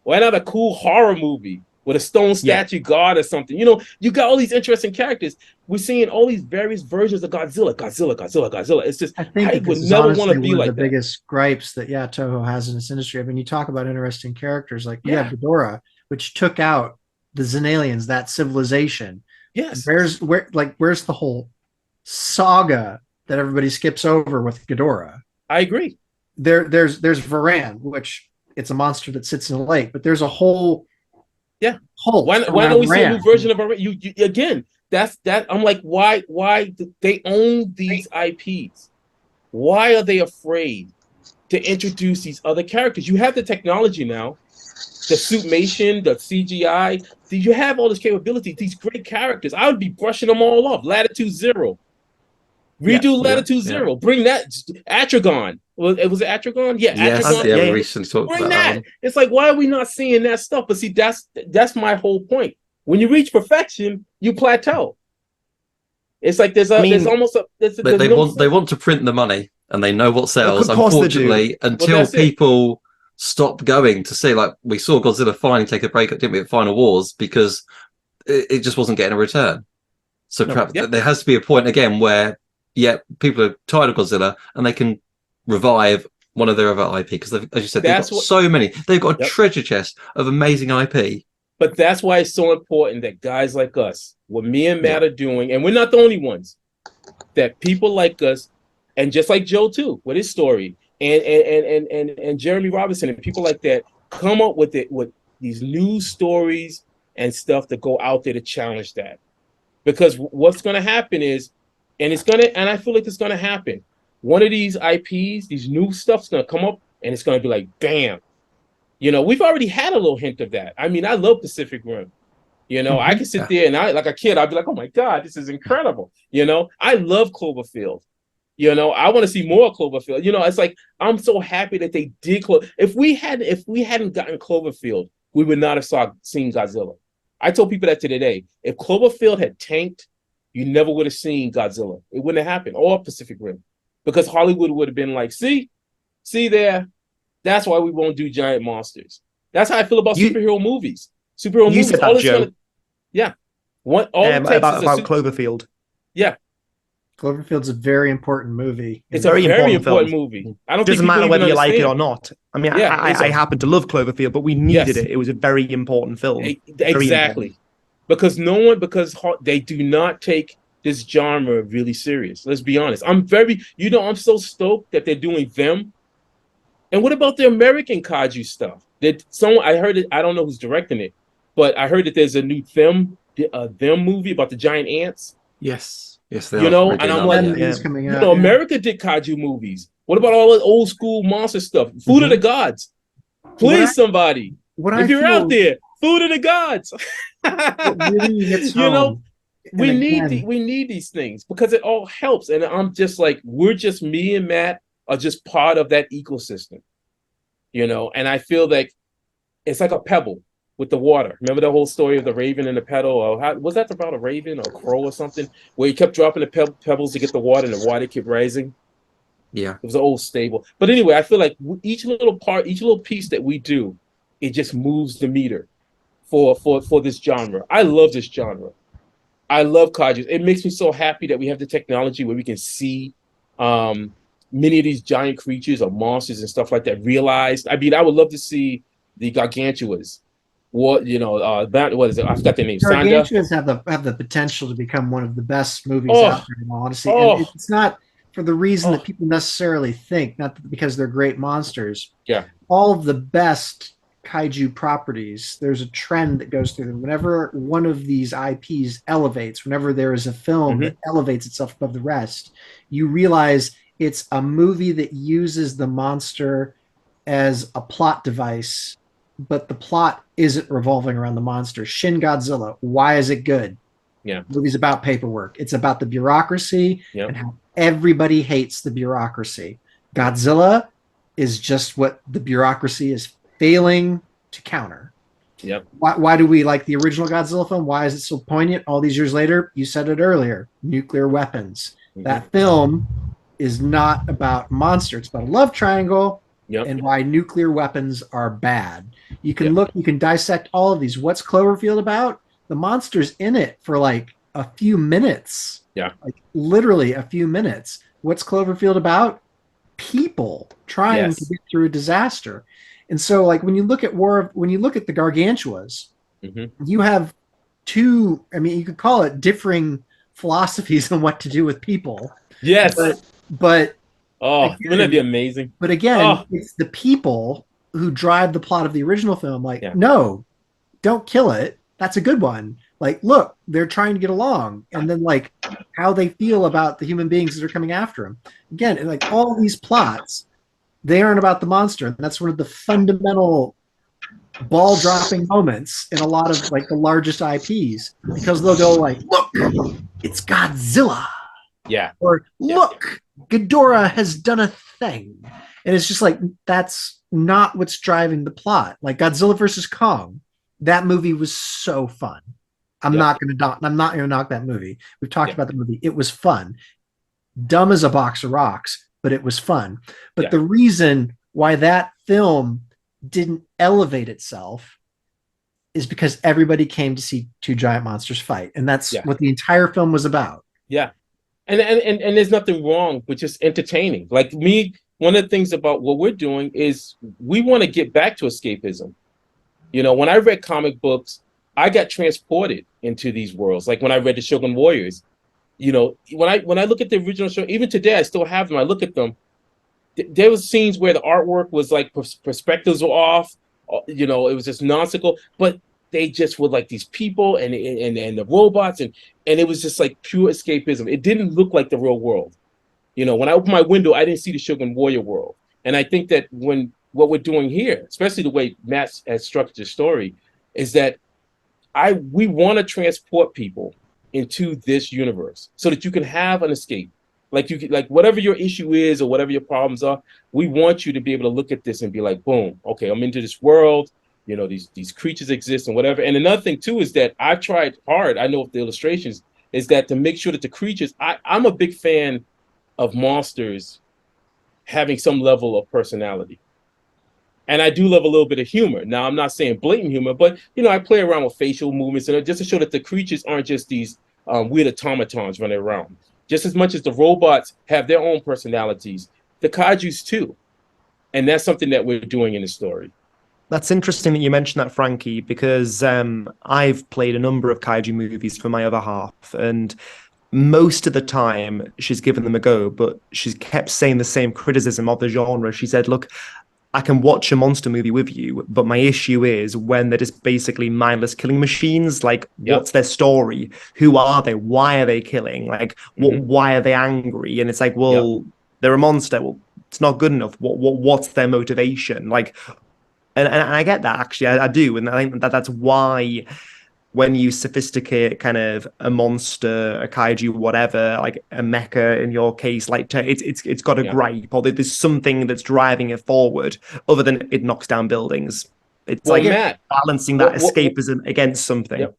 Why not a cool horror movie with a stone statue god or something. You know, you got all these interesting characters. We're seeing all these various versions of Godzilla. It's just, I think I that would this is never want to honestly be one of like the that. biggest gripes that Toho has in this industry. I mean, you talk about interesting characters like you Yeah. have Ghidorah, which took out the Xenalians, that civilization. Yes. Where's the whole saga that everybody skips over with Ghidorah? I agree. There's Varan, which it's a monster that sits in a lake, but there's a whole Why don't we see a new version of our you again? That's that. I'm like, why they own these IPs? Why are they afraid to introduce these other characters? You have the technology now, the suitmation, the CGI. You have all this capability, these great characters. I would be brushing them all off. Latitude Zero. Redo Latitude Zero. Bring that Atragon. Was it Atragon? Yeah, Atragon. Yeah, we recently talked Bring about that. that. It's like, why are we not seeing that stuff? But see, that's my whole point. When you reach perfection, you plateau. It's like there's almost a they want to print the money and they know what sells. Unfortunately, until people stop going to see, like we saw Godzilla finally take a break, didn't we, at Final Wars, because it just wasn't getting a return. So perhaps there has to be a point again where people are tired of Godzilla and they can revive one of their other IP, because as you said, they've got so many. They've got a treasure chest of amazing IP. But that's why it's so important that guys like us, what me and Matt are doing, and we're not the only ones, that people like us, and just like Joe too, with his story, and Jeremy Robinson and people like that, come up with these new stories and stuff to go out there to challenge that. Because what's going to happen is, and I feel like it's going to happen. One of these IPs, these new stuff's going to come up, and it's going to be like, bam. You know, we've already had a little hint of that. I mean, I love Pacific Rim. You know, I can sit there and like a kid, I'd be like, oh my God, this is incredible. You know, I love Cloverfield. You know, I want to see more Cloverfield. You know, it's like, I'm so happy that they did. If we hadn't gotten Cloverfield, we would not have seen Godzilla. I told people that today. If Cloverfield had tanked, you never would have seen Godzilla. It wouldn't have happened, or Pacific Rim, because Hollywood would have been like, see there. That's why we won't do giant monsters. That's how I feel about superhero movies. Superhero movies. Said that, Joe. About Cloverfield. Yeah. Cloverfield's a very important movie. It's a very important movie. I don't think doesn't matter whether you like it or understand. not. I mean, I happen to love Cloverfield, but we needed it. It was a very important film. Exactly. Because they do not take this genre really serious. Let's be honest. I'm so stoked that they're doing them. And what about the American kaiju stuff? I heard it. I don't know who's directing it, but I heard that there's a new them movie about the giant ants. Yes, they you are. know, and I'm like, coming out, America did kaiju movies. What about all the old school monster stuff? Food of the Gods. Please, somebody. If you're out there, Food of the Gods. Really hits you know, home. we need these things because it all helps. And I'm just like, me and Matt are just part of that ecosystem, you know. And I feel like it's like a pebble with the water. Remember the whole story of the raven and the petal? Or was that about a raven or a crow or something? Where he kept dropping the pebbles to get the water, and the water kept rising. Yeah, it was an old stable. But anyway, I feel like each little piece that we do, it just moves the meter for this genre. I love this genre. I love kaiju. It makes me so happy that we have the technology where we can see many of these giant creatures or monsters and stuff like that realized. I mean, I would love to see the gargantuas. What is it? I forgot their name. Gargantuas have the potential to become one of the best movies out there, in all honesty. And it's not for the reason that people necessarily think, not because they're great monsters. Yeah. All of the best kaiju properties, there's a trend that goes through them. Whenever one of these IPs elevates, whenever there is a film that elevates itself above the rest, you realize it's a movie that uses the monster as a plot device, but the plot isn't revolving around the monster. Shin Godzilla, why is it good? Yeah. The movie's about paperwork. It's about the bureaucracy and how everybody hates the bureaucracy. Godzilla is just what the bureaucracy is failing to counter. Yep. Why do we like the original Godzilla film? Why is it so poignant all these years later? You said it earlier, nuclear weapons. That film is not about monster. It's about a love triangle, Yep. and why nuclear weapons are bad. You can Yep. look, you can dissect all of these. What's Cloverfield about? The monster's in it for like a few minutes. Yeah. Like literally a few minutes. What's Cloverfield about? People trying to Yes. get through a disaster. And so like when you look at the Gargantuas, you have two, I mean, you could call it differing philosophies on what to do with people. Yes. But Oh, again, wouldn't that be amazing? but again, Oh. it's the people who drive the plot of the original film. Like, Yeah. no, don't kill it. That's a good one. Like, look, they're trying to get along. And then like how they feel about the human beings that are coming after them. Again, and like all these plots, they aren't about the monster. And that's one of the fundamental ball dropping moments in a lot of like the largest IPs, because they'll go like, look, it's Godzilla. Yeah. Or look, Ghidorah has done a thing. And it's just like, that's not what's driving the plot. Like Godzilla versus Kong, that movie was so fun. I'm not gonna knock that movie. We've talked about the movie. It was fun. Dumb as a box of rocks, but it was fun. But the reason why that film didn't elevate itself is because everybody came to see two giant monsters fight. And that's what the entire film was about. Yeah. And there's nothing wrong with just entertaining. Like me, one of the things about what we're doing is we want to get back to escapism. You know, when I read comic books, I got transported into these worlds. Like when I read the Shogun Warriors, you know, when I look at the original show, even today I still have them. I look at them. There was scenes where the artwork was like perspectives were off. You know, it was just nonsensical, but they just were like these people and the robots and it was just like pure escapism. It didn't look like the real world. You know, when I opened my window, I didn't see the Shogun Warrior world. And I think that when what we're doing here, especially the way Matt has structured the story, is that we want to transport people into this universe so that you can have an escape. Like you can, like whatever your issue is or whatever your problems are, we want you to be able to look at this and be like, boom, okay, I'm into this world. You know, these creatures exist and whatever. And another thing too is that I've tried hard. I know with the illustrations is that to make sure that the creatures. I'm a big fan of monsters having some level of personality. And I do love a little bit of humor. Now, I'm not saying blatant humor, but, you know, I play around with facial movements and just to show that the creatures aren't just these weird automatons running around. Just as much as the robots have their own personalities, the kaijus too. And that's something that we're doing in the story. That's interesting that you mentioned that, Frankie, because I've played a number of kaiju movies for my other half, and most of the time she's given them a go, but she's kept saying the same criticism of the genre. She said, look, I can watch a monster movie with you, but my issue is when they're just basically mindless killing machines. Like, what's their story? Who are they? Why are they killing? Like, why are they angry? And it's like, well, they're a monster. Well, it's not good enough. What's their motivation? Like, and I get that, actually. I do. And I think that's why when you sophisticate kind of a monster, a kaiju, whatever, like a mecha in your case, like it's got a gripe, or there's something that's driving it forward other than it knocks down buildings. It's like Matt, balancing that escapism against something. Yep.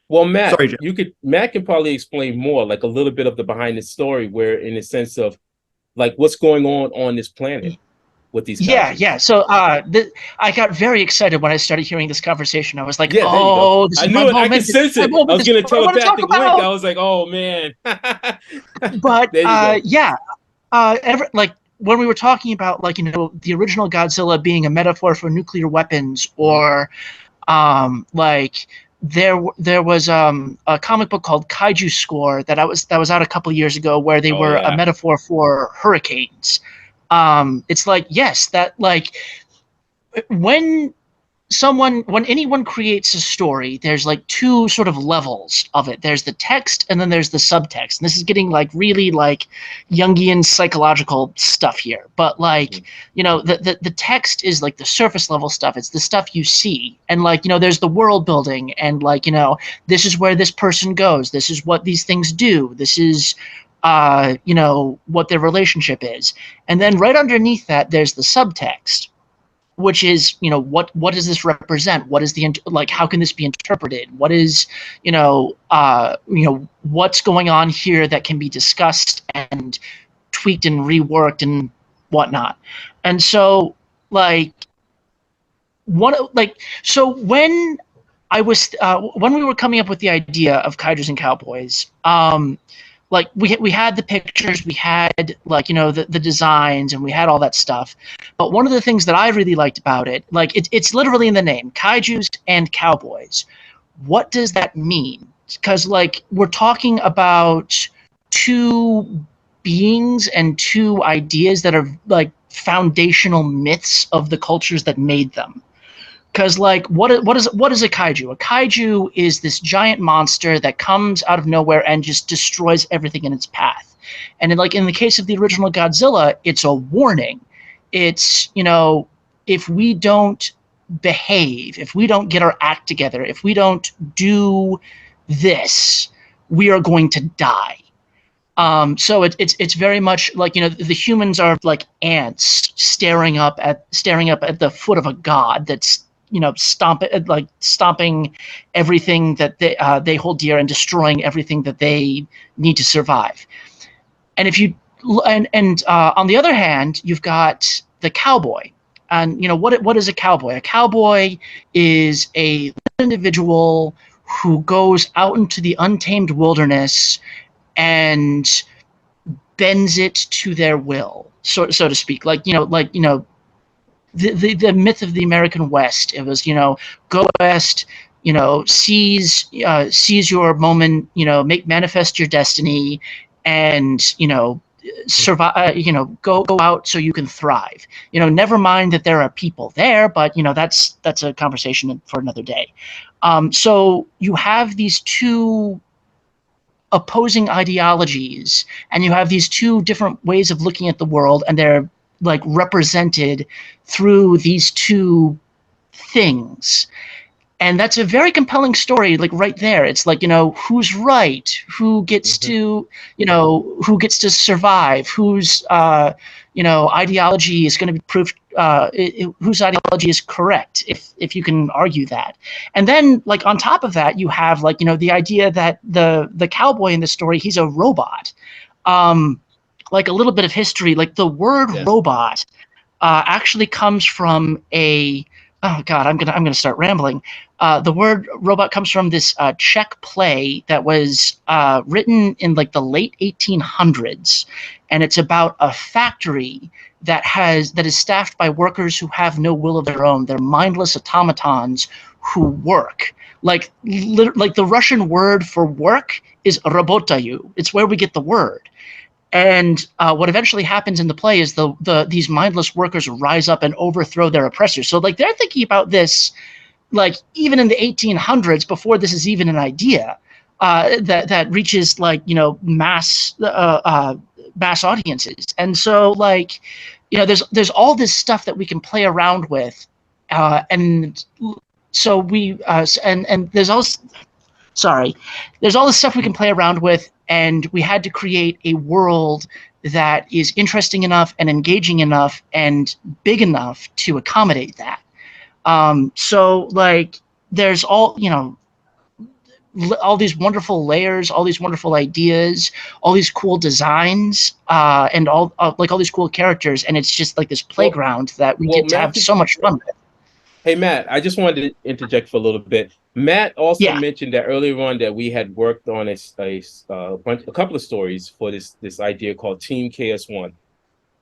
Well, Matt, sorry, Joe. Matt can probably explain more, like a little bit of the behind the story, where in the sense of like what's going on this planet. With these guys. Yeah. So I got very excited when I started hearing this conversation. I was like, this is I knew it. I could sense it. I was going to telepathic wink. I was like, oh, man. But, like, when we were talking about, like, you know, the original Godzilla being a metaphor for nuclear weapons, or, like, there was a comic book called Kaiju Score that was out a couple of years ago, where they were a metaphor for hurricanes. It's like, yes, that, like, when anyone creates a story, there's like two sort of levels of it. There's the text and then there's the subtext. And this is getting like really like Jungian psychological stuff here. But like, you know, the text is like the surface level stuff. It's the stuff you see. And like, you know, there's the world building and like, you know, this is where this person goes. This is what these things do. This is you know, what their relationship is. And then right underneath that, there's the subtext, which is, you know, what does this represent? What is like, how can this be interpreted? What is, you know, what's going on here that can be discussed and tweaked and reworked and whatnot. And so like so when we were coming up with the idea of Kaijus and Cowboys, like we had the pictures, we had like, you know, the designs, and we had all that stuff. But one of the things that I really liked about it, like it's literally in the name, Kaijus and Cowboys. What does that mean? Because like we're talking about two beings and two ideas that are like foundational myths of the cultures that made them. Because like what is a kaiju? A kaiju is this giant monster that comes out of nowhere and just destroys everything in its path. And in the case of the original Godzilla, it's a warning. It's, you know, if we don't behave, if we don't get our act together, if we don't do this, we are going to die. So it's very much like, you know, the humans are like ants staring up at the foot of a god that's, you know, stomping everything that they hold dear and destroying everything that they need to survive. And if you on the other hand, you've got the cowboy. And you know what is a cowboy? A cowboy is a individual who goes out into the untamed wilderness and bends it to their will, so to speak. The myth of the American West. It was, you know, go west, you know, seize your moment, you know, manifest your destiny, and you know, survive. You know, go out so you can thrive. You know, never mind that there are people there, but you know, that's a conversation for another day. So you have these two opposing ideologies, and you have these two different ways of looking at the world, and they're like represented through these two things. And that's a very compelling story, like right there. It's like, you know, who's right, who gets to, you know, who gets to survive, whose you know, ideology is going to be proved, whose ideology is correct, if you can argue that. And then like on top of that, you have like, you know, the idea that the cowboy in the story, he's a robot. Like a little bit of history, like the word robot actually comes from oh god, I'm gonna start rambling. The word robot comes from this Czech play that was written in like the late 1800s, and it's about a factory that is staffed by workers who have no will of their own. They're mindless automatons who work. Like the Russian word for work is rabotаю. It's where we get the word. And what eventually happens in the play is these mindless workers rise up and overthrow their oppressors. So like they're thinking about this, like even in the 1800s, before this is even an idea that reaches like, you know, mass audiences. And so like, you know, there's all this stuff that we can play around with, and so we and there's also there's all this stuff we can play around with, and we had to create a world that is interesting enough and engaging enough and big enough to accommodate that. So like there's all, you know, all these wonderful layers, all these wonderful ideas, all these cool designs, and all these cool characters, and it's just like this playground that we get to have so much fun with. Hey, Matt, I just wanted to interject for a little bit. Matt also mentioned that earlier on that we had worked on a couple of stories for this idea called Team KS1.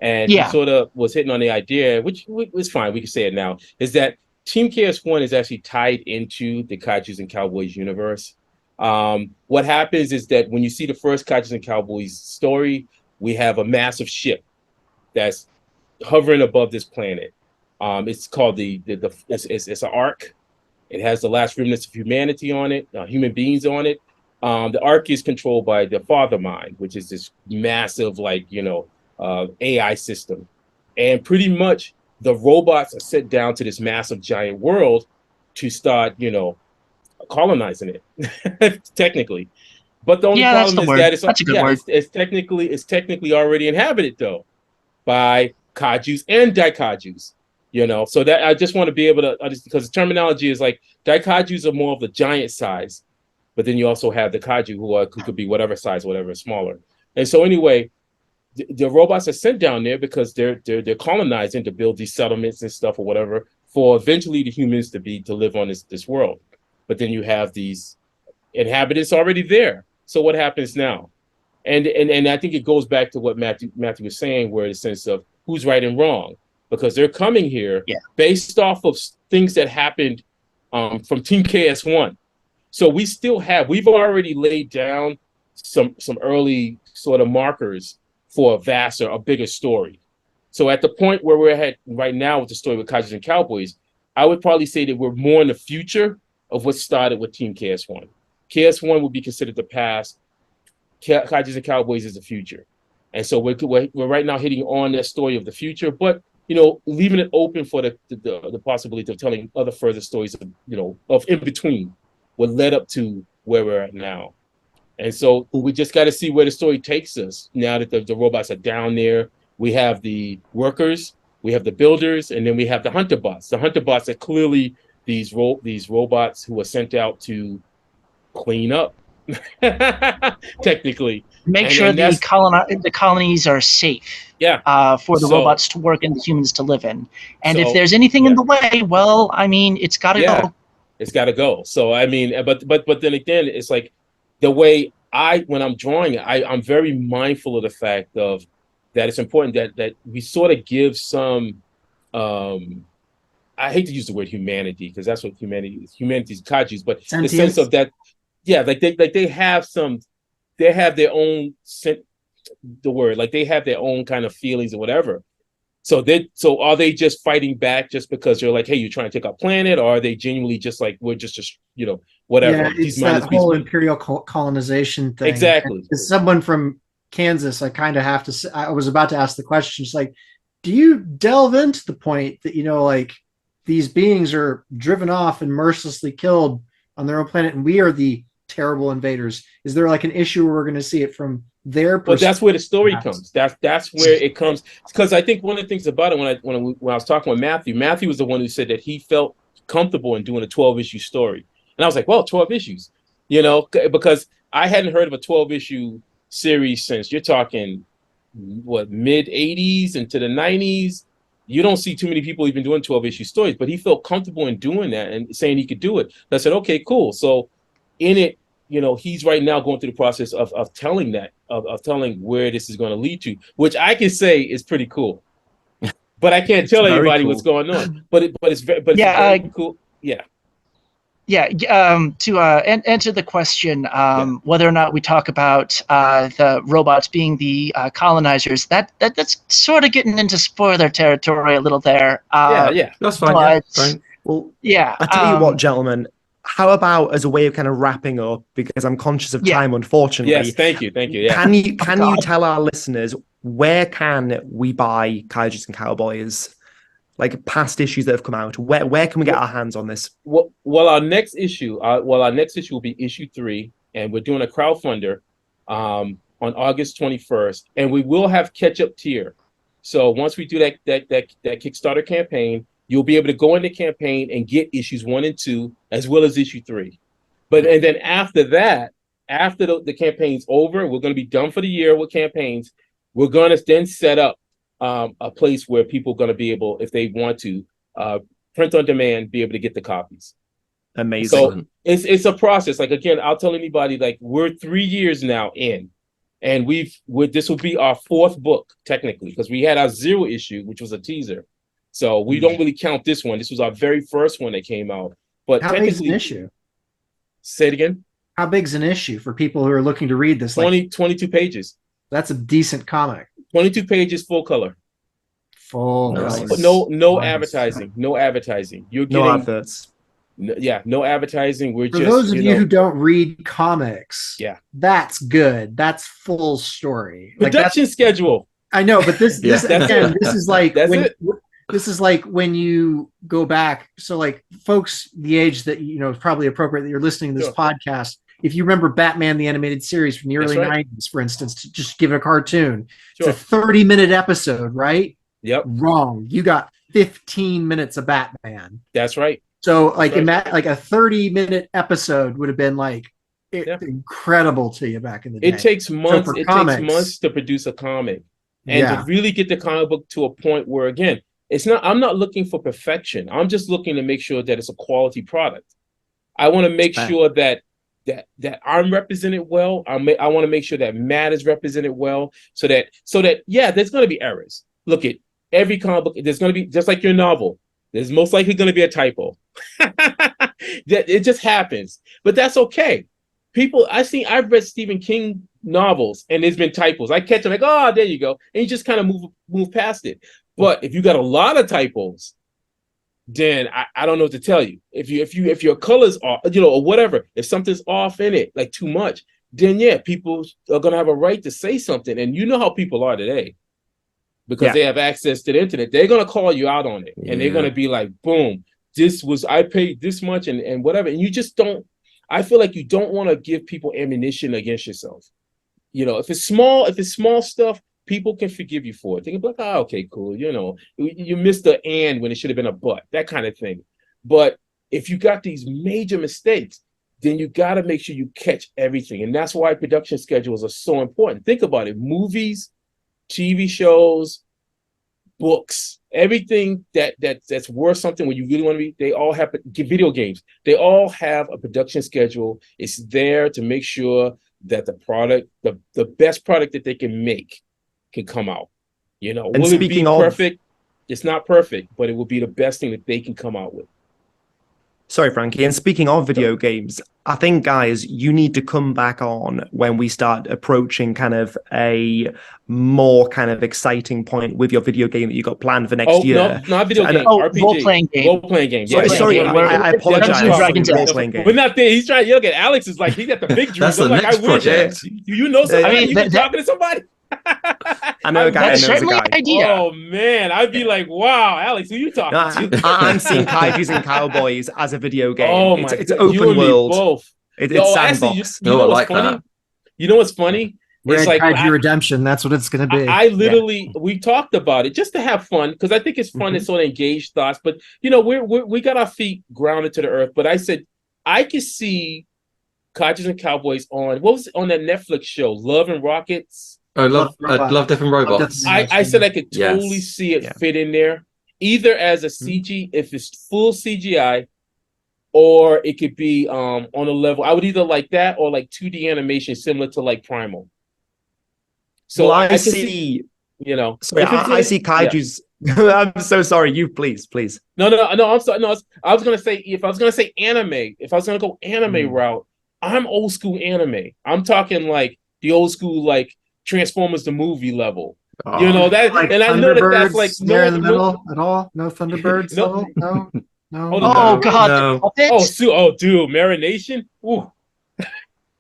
And he sort of was hitting on the idea, which was fine, we can say it now, is that Team KS1 is actually tied into the Kaijus and Cowboys universe. What happens is that when you see the first Kaijus and Cowboys story, we have a massive ship that's hovering above this planet. It's called it's an Ark. It has the last remnants of humanity on it, human beings on it. The Ark is controlled by the Father Mind, which is this massive, like, you know, AI system. And pretty much the robots are set down to this massive giant world to start, you know, colonizing it, technically. But the only problem is that it's technically already inhabited though by Kaijus and Daikaijus. You know, so that I just want to be able to, because the terminology is like Daikaijus are more of the giant size, but then you also have the Kaiju who could be whatever size, whatever is smaller. And so anyway, the robots are sent down there because they're colonizing to build these settlements and stuff or whatever for eventually the humans to live on this world. But then you have these inhabitants already there. So what happens now? And I think it goes back to what Matthew was saying, where the sense of who's right and wrong, because they're coming here based off of things that happened from Team KS1. So we've already laid down some early sort of markers for a bigger story. So at the point where we're at right now with the story with Kaijus and Cowboys, I would probably say that we're more in the future of what started with Team KS1. KS1 would be considered the past. Kaijus and Cowboys is the future. And so we're right now hitting on that story of the future, but leaving it open for the possibility of telling other further stories of in between what led up to where we're at now. And so we just got to see where the story takes us now that the robots are down there. We have the workers, we have the builders, and then we have the hunter bots. The hunter bots are clearly these robots who are sent out to clean up, technically. Make sure the colonies are safe. For the robots to work and the humans to live in. And if there's anything in the way, well, I mean, it's got to go. It's got to go. So I mean, but then again, it's like the way when I'm drawing it, I'm very mindful of the fact of that it's important that we sort of give some. I hate to use the word humanity because that's what humanity's kaijus, but Sentience. The sense of that, they have their own they have their own kind of feelings or whatever. So are they just fighting back just because they're like, hey, you're trying to take our planet, or are they genuinely just like we're just whatever? Yeah, it's that whole imperial colonization thing. Exactly. And as someone from Kansas, I kind of have to say, I was about to ask the question, it's like, do you delve into the point that like these beings are driven off and mercilessly killed on their own planet, and we are the terrible invaders? Is there like an issue where we're going to see it from their perspective? But that's where the story comes. That's where it comes. Because I think one of the things about it when I was talking with Matthew was the one who said that he felt comfortable in doing a 12-issue story, and I was like, well, 12 issues, because I hadn't heard of a 12-issue series since you're talking mid 80s into the 90s. You don't see too many people even doing 12-issue stories, but he felt comfortable in doing that and saying he could do it. And I said, okay, cool. So in it, he's right now going through the process of telling that, of telling where this is going to lead to, which I can say is pretty cool. But I can't tell anybody what's going on. But it's very cool. Yeah. Yeah, to answer the question, whether or not we talk about the robots being the colonizers, that's sort of getting into spoiler territory a little there. That's fine. Fine. Well, I tell you what, gentlemen. How about as a way of kind of wrapping up, because I'm conscious of time, unfortunately. Yes, thank you. Yeah. Can you tell our listeners where can we buy Kaijus and Cowboys? Like past issues that have come out, where can we get our hands on this? Well, our next issue will be issue 3, and we're doing a crowdfunder on August 21st, and we will have catch-up tier. So once we do that Kickstarter campaign, you'll be able to go in the campaign and get issues 1 and 2 as well as issue 3. And then after that, after the campaign's over, we're going to be done for the year with campaigns. We're going to then set up a place where people are going to be able, if they want to, print on demand, be able to get the copies. Amazing. So it's a process. Like, again, I'll tell anybody, like, we're 3 years now in, and this will be our 4th book technically, because we had our 0 issue, which was a teaser. So we don't really count this one. This was our very first one that came out. But how big is an issue? Say it again. How big's an issue for people who are looking to read this? 22 pages. That's a decent comic. 22 pages, full color. Nice. No advertising. No advertising. You're getting no adverts. No advertising. For those of you who don't read comics, that's good. That's full story. Production schedule. I know, but this again, this is like when you go back. So like folks, the age that is probably appropriate that you're listening to this podcast. If you remember Batman the Animated Series from the early 90s, for instance, to just give it a cartoon, it's a 30-minute episode, right? Yep. Wrong. You got 15 minutes of Batman. That's right. So like a 30-minute episode would have been like incredible to you back in the day. It takes months. Takes months to produce a comic. and to really get the comic book to a point where, again, I'm not looking for perfection. I'm just looking to make sure that it's a quality product. I want to make sure that I'm represented well. I want to make sure that Matt is represented well, so that yeah, there's going to be errors. Look at every comic book. There's going to be, just like your novel, there's most likely going to be a typo. It just happens, but that's okay. I've read Stephen King novels and there's been typos. I catch them like, oh, there you go, and you just kind of move past it. But if you got a lot of typos, then I don't know what to tell you. If your colors are, or whatever, if something's off in it, like too much, then yeah, people are gonna have a right to say something. And you know how people are today, because they have access to the internet. They're gonna call you out on it, and they're gonna be like, boom, I paid this much and whatever. And you just don't. I feel like you don't want to give people ammunition against yourself. If it's small stuff, people can forgive you for it. They can be like, oh, okay, cool. You missed the and when it should have been a but, that kind of thing. But if you got these major mistakes, then you got to make sure you catch everything. And that's why production schedules are so important. Think about it. Movies, TV shows, books, everything that's worth something when you really want to be, they all have video games. They all have a production schedule. It's there to make sure that the product, the best product that they can make, can come out. And will it be perfect? It's not perfect, but it will be the best thing that they can come out with. Sorry, Frankie. And speaking of video games, I think, guys, you need to come back on when we start approaching kind of a more kind of exciting point with your video game that you got planned for next year. No, not video game. RPG. Role-playing game. Role-playing game. Sorry, I apologize. Role-playing game. We're not there. He's trying. Look at Alex is like, he got the big dreams. That's the next project. You know somebody? You been talking to somebody? I know a guy. That's certainly an idea. Oh man, I'd be like, wow, Alex, who you talking to? I'm seeing Kaijus and Cowboys as a video game. Oh my, it's open world. Both. It's sandbox. You know what's funny? You know what's funny? We're it's in like Kaiju Redemption. That's what it's going to be. I literally, we talked about it just to have fun, because I think it's fun to sort of engage thoughts. But we got our feet grounded to the earth. But I said I could see Kaijus and Cowboys on on that Netflix show, Love and Rockets. I love Death and Robots. I said I could totally see it fit in there, either as a CG, if it's full CGI, or it could be on a level. I would either like that or like 2D animation similar to like Primal. So I see. Sorry, I see Kaiju's. Yeah. I'm so sorry. You please. No. I'm sorry. No, I was gonna say, if I was gonna say anime, if I was gonna go anime route, I'm old school anime. I'm talking like the old school like Transformers the movie level. That, like and I know that's like there in the middle at all. No Thunderbirds. No. Oh God! No. Oh, dude, Marination. Ooh.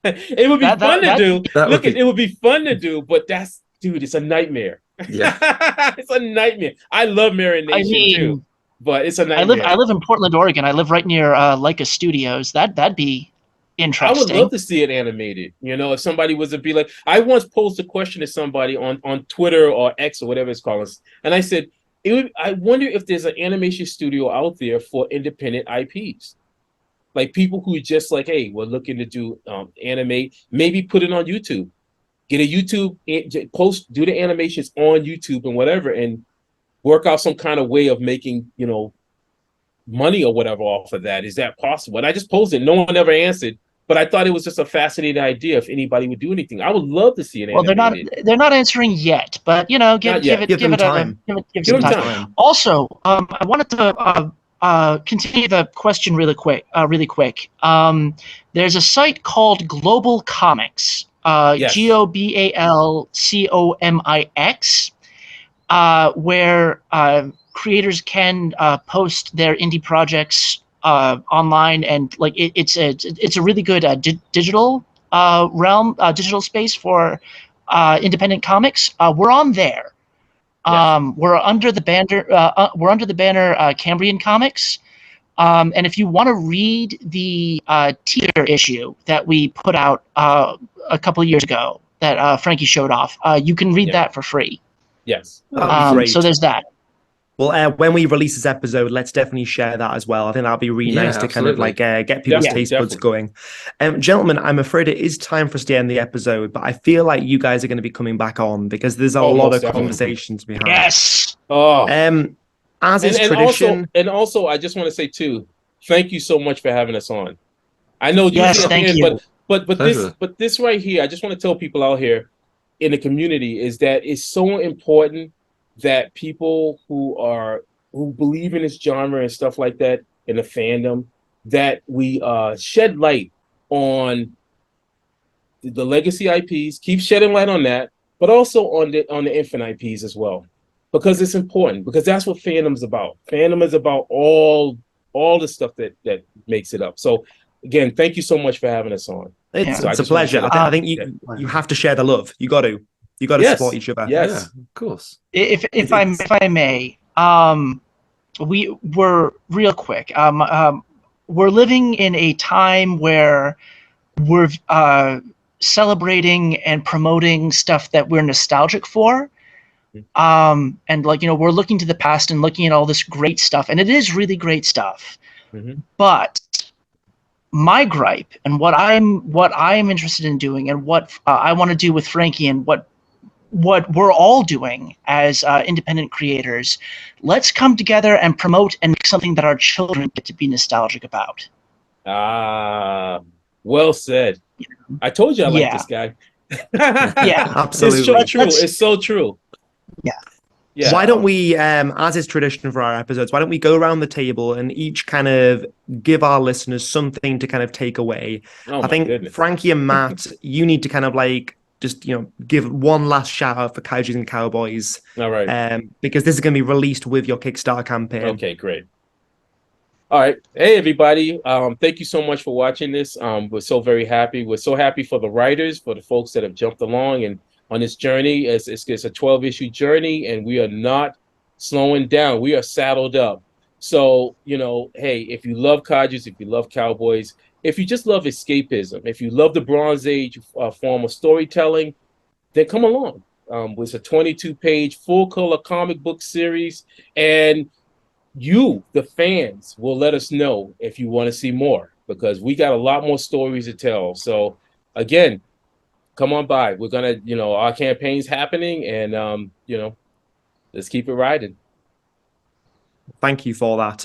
It would be fun to do. It would be fun to do, but it's a nightmare. Yeah, it's a nightmare. I love Marination too, but it's a nightmare. I live in Portland, Oregon. I live right near Leica Studios. That'd be interesting. I would love to see it animated. If somebody was to be like, I once posed a question to somebody on Twitter or X or whatever it's called, and I said, I wonder if there's an animation studio out there for independent IPs, like people who just like, hey, we're looking to do animate, maybe put it on YouTube, get a YouTube post, do the animations on YouTube and whatever, and work out some kind of way of making money or whatever off of that. Is that possible? And I just posed it. No one ever answered. But I thought it was just a fascinating idea if anybody would do anything. I would love to see it animated. Well, they're not answering yet, but give it some time. Also, I wanted to continue the question really quick. There's a site called Global Comics, GOBALCOMIX, where creators can post their indie projects online, and like it's a really good digital digital space for independent comics. We're on there. We're under the banner Cambrian Comics. And if you want to read the teaser issue that we put out a couple of years ago that Frankie showed off, you can read that for free. Yes. So there's that. Well, when we release this episode, let's definitely share that as well. I think that'll be really nice to kind of like get people's taste buds going. Gentlemen, I'm afraid it is time for us to end the episode, but I feel like you guys are going to be coming back on because there's a lot of conversation to be had. Yes. Oh. As is tradition. Also, I just want to say too, thank you so much for having us on. I know you thank you. But this right here, I just want to tell people out here in the community is that it's so important that people who believe in this genre and stuff like that in the fandom, that we shed light on the legacy IPs, keep shedding light on that, but also on the infant IPs as well, because it's important, because that's what fandom's about. Fandom is about all the stuff that makes it up. So again, thank you so much for having us on. It's a pleasure. I think you have to share the love. You got to support each other. Yes, yeah, of course. If I may, we're real quick. We're living in a time where we're celebrating and promoting stuff that we're nostalgic for. And we're looking to the past and looking at all this great stuff, and it is really great stuff. Mm-hmm. But my gripe and what I'm interested in doing, and what I want to do with Frankie, and what we're all doing as independent creators, let's come together and promote and make something that our children get to be nostalgic about. Well said. I told you I like this guy. Yeah, absolutely. It's so true. Yeah. Why don't we, as is tradition for our episodes, why don't we go around the table and each kind of give our listeners something to kind of take away? I think Frankie and Matt, you need to kind of like just give one last shout out for Kaijus and Cowboys. All right. Because this is going to be released with your Kickstarter campaign. Okay, great. All right. Hey, everybody. Thank you so much for watching this. We're so very happy. We're so happy for the writers, for the folks that have jumped along and on this journey. It's a 12-issue journey, and we are not slowing down. We are saddled up. So, hey, if you love Kaijus, if you love Cowboys, if you just love escapism, if you love the Bronze Age form of storytelling, then come along. It's a 22-page full-color comic book series, and you, the fans, will let us know if you want to see more, because we got a lot more stories to tell. So, again, come on by. We're gonna, our campaign's happening, and let's keep it riding. Thank you for that.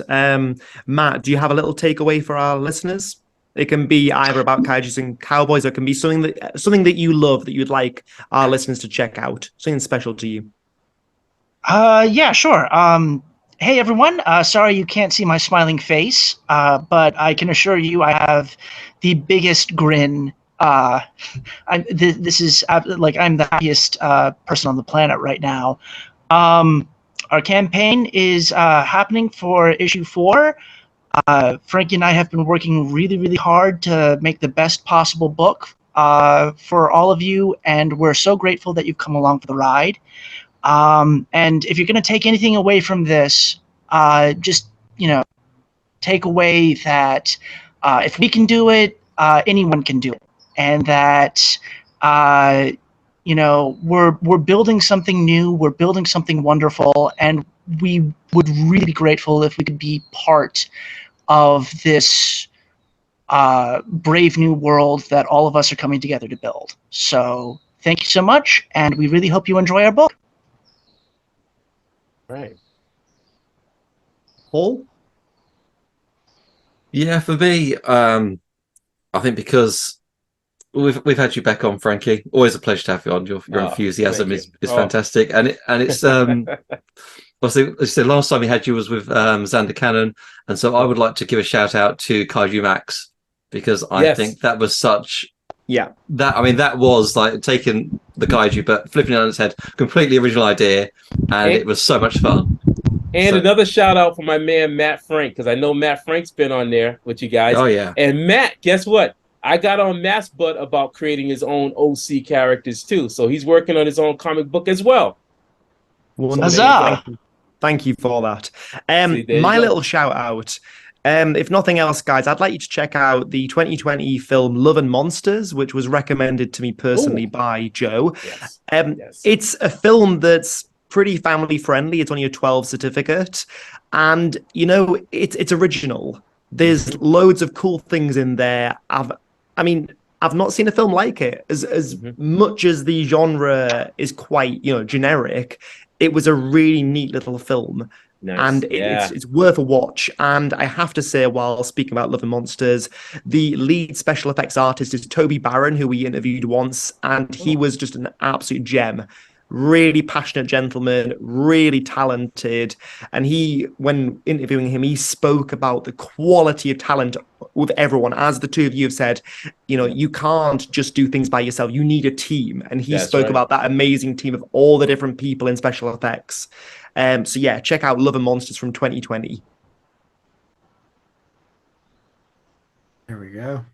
Matt, do you have a little takeaway for our listeners? It can be either about Kaijus and Cowboys, or it can be something that you love that you'd like our listeners to check out. Something special to you. Yeah, sure. Hey everyone, sorry you can't see my smiling face, but I can assure you I have the biggest grin. This is like I'm the happiest person on the planet right now. Our campaign is happening for issue 4. Frankie and I have been working really, really hard to make the best possible book for all of you, and we're so grateful that you've come along for the ride. And if you're going to take anything away from this, just take away that if we can do it, anyone can do it, and that we're building something new, we're building something wonderful, and we would really be grateful if we could be part of this brave new world that all of us are coming together to build. So thank you so much, and we really hope you enjoy our book. Right. Paul? Yeah, for me, I think because we've had you back on, Frankie. Always a pleasure to have you on. Your enthusiasm is fantastic, and it's obviously, as I said, last time we had you was with Xander Cannon, and so I would like to give a shout out to Kaiju Max, because I think that was such. Yeah, that was like taking the kaiju but flipping it on its head. Completely original idea, and it was so much fun. And another shout out for my man Matt Frank, because I know Matt Frank's been on there with you guys. Oh yeah. And Matt, guess what? I got on Matt's butt about creating his own OC characters too. So he's working on his own comic book as well. Huzzah! Thank you for that. My little shout out. If nothing else, guys, I'd like you to check out the 2020 film Love and Monsters, which was recommended to me personally by Joe. Yes. It's a film that's pretty family friendly. It's only a 12 certificate, and it's original. There's loads of cool things in there. I've not seen a film like it. As much as the genre is quite, generic, it was a really neat little film. Nice. And it's worth a watch. And I have to say, while speaking about Love and Monsters, the lead special effects artist is Toby Barron, who we interviewed once, and he was just an absolute gem. Really passionate gentleman, really talented. And when interviewing him, he spoke about the quality of talent with everyone. As the two of you have said, you can't just do things by yourself. You need a team. And he spoke about that amazing team of all the different people in special effects. So yeah, check out Love and Monsters from 2020. There we go.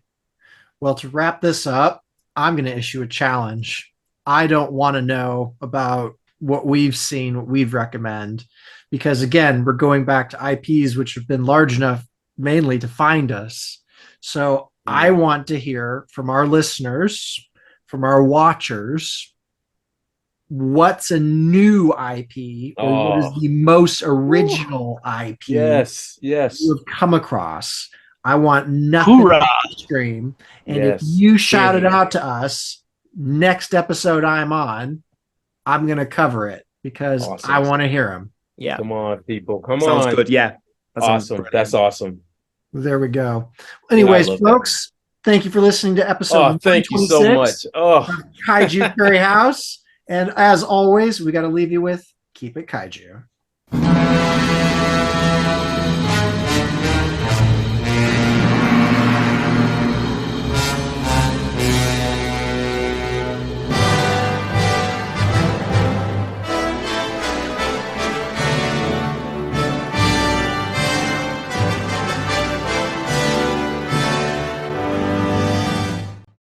Well, to wrap this up, I'm going to issue a challenge. I don't want to know about what we've seen, what we've recommend, because again, we're going back to IPs which have been large enough mainly to find us. So I want to hear from our listeners, from our watchers, what's a new IP or what is the most original IP you have come across. I want nothing to stream. And if you shout it out to us, next episode I'm on, I'm going to cover it because I want to hear them. Yeah. Come on, people. Come Sounds on. good. Yeah. Awesome. That's awesome. There we go. Anyways, folks, thank you for listening to episode thank you so much. Of Kaiju Curry House. And as always, we got to leave you with keep it kaiju.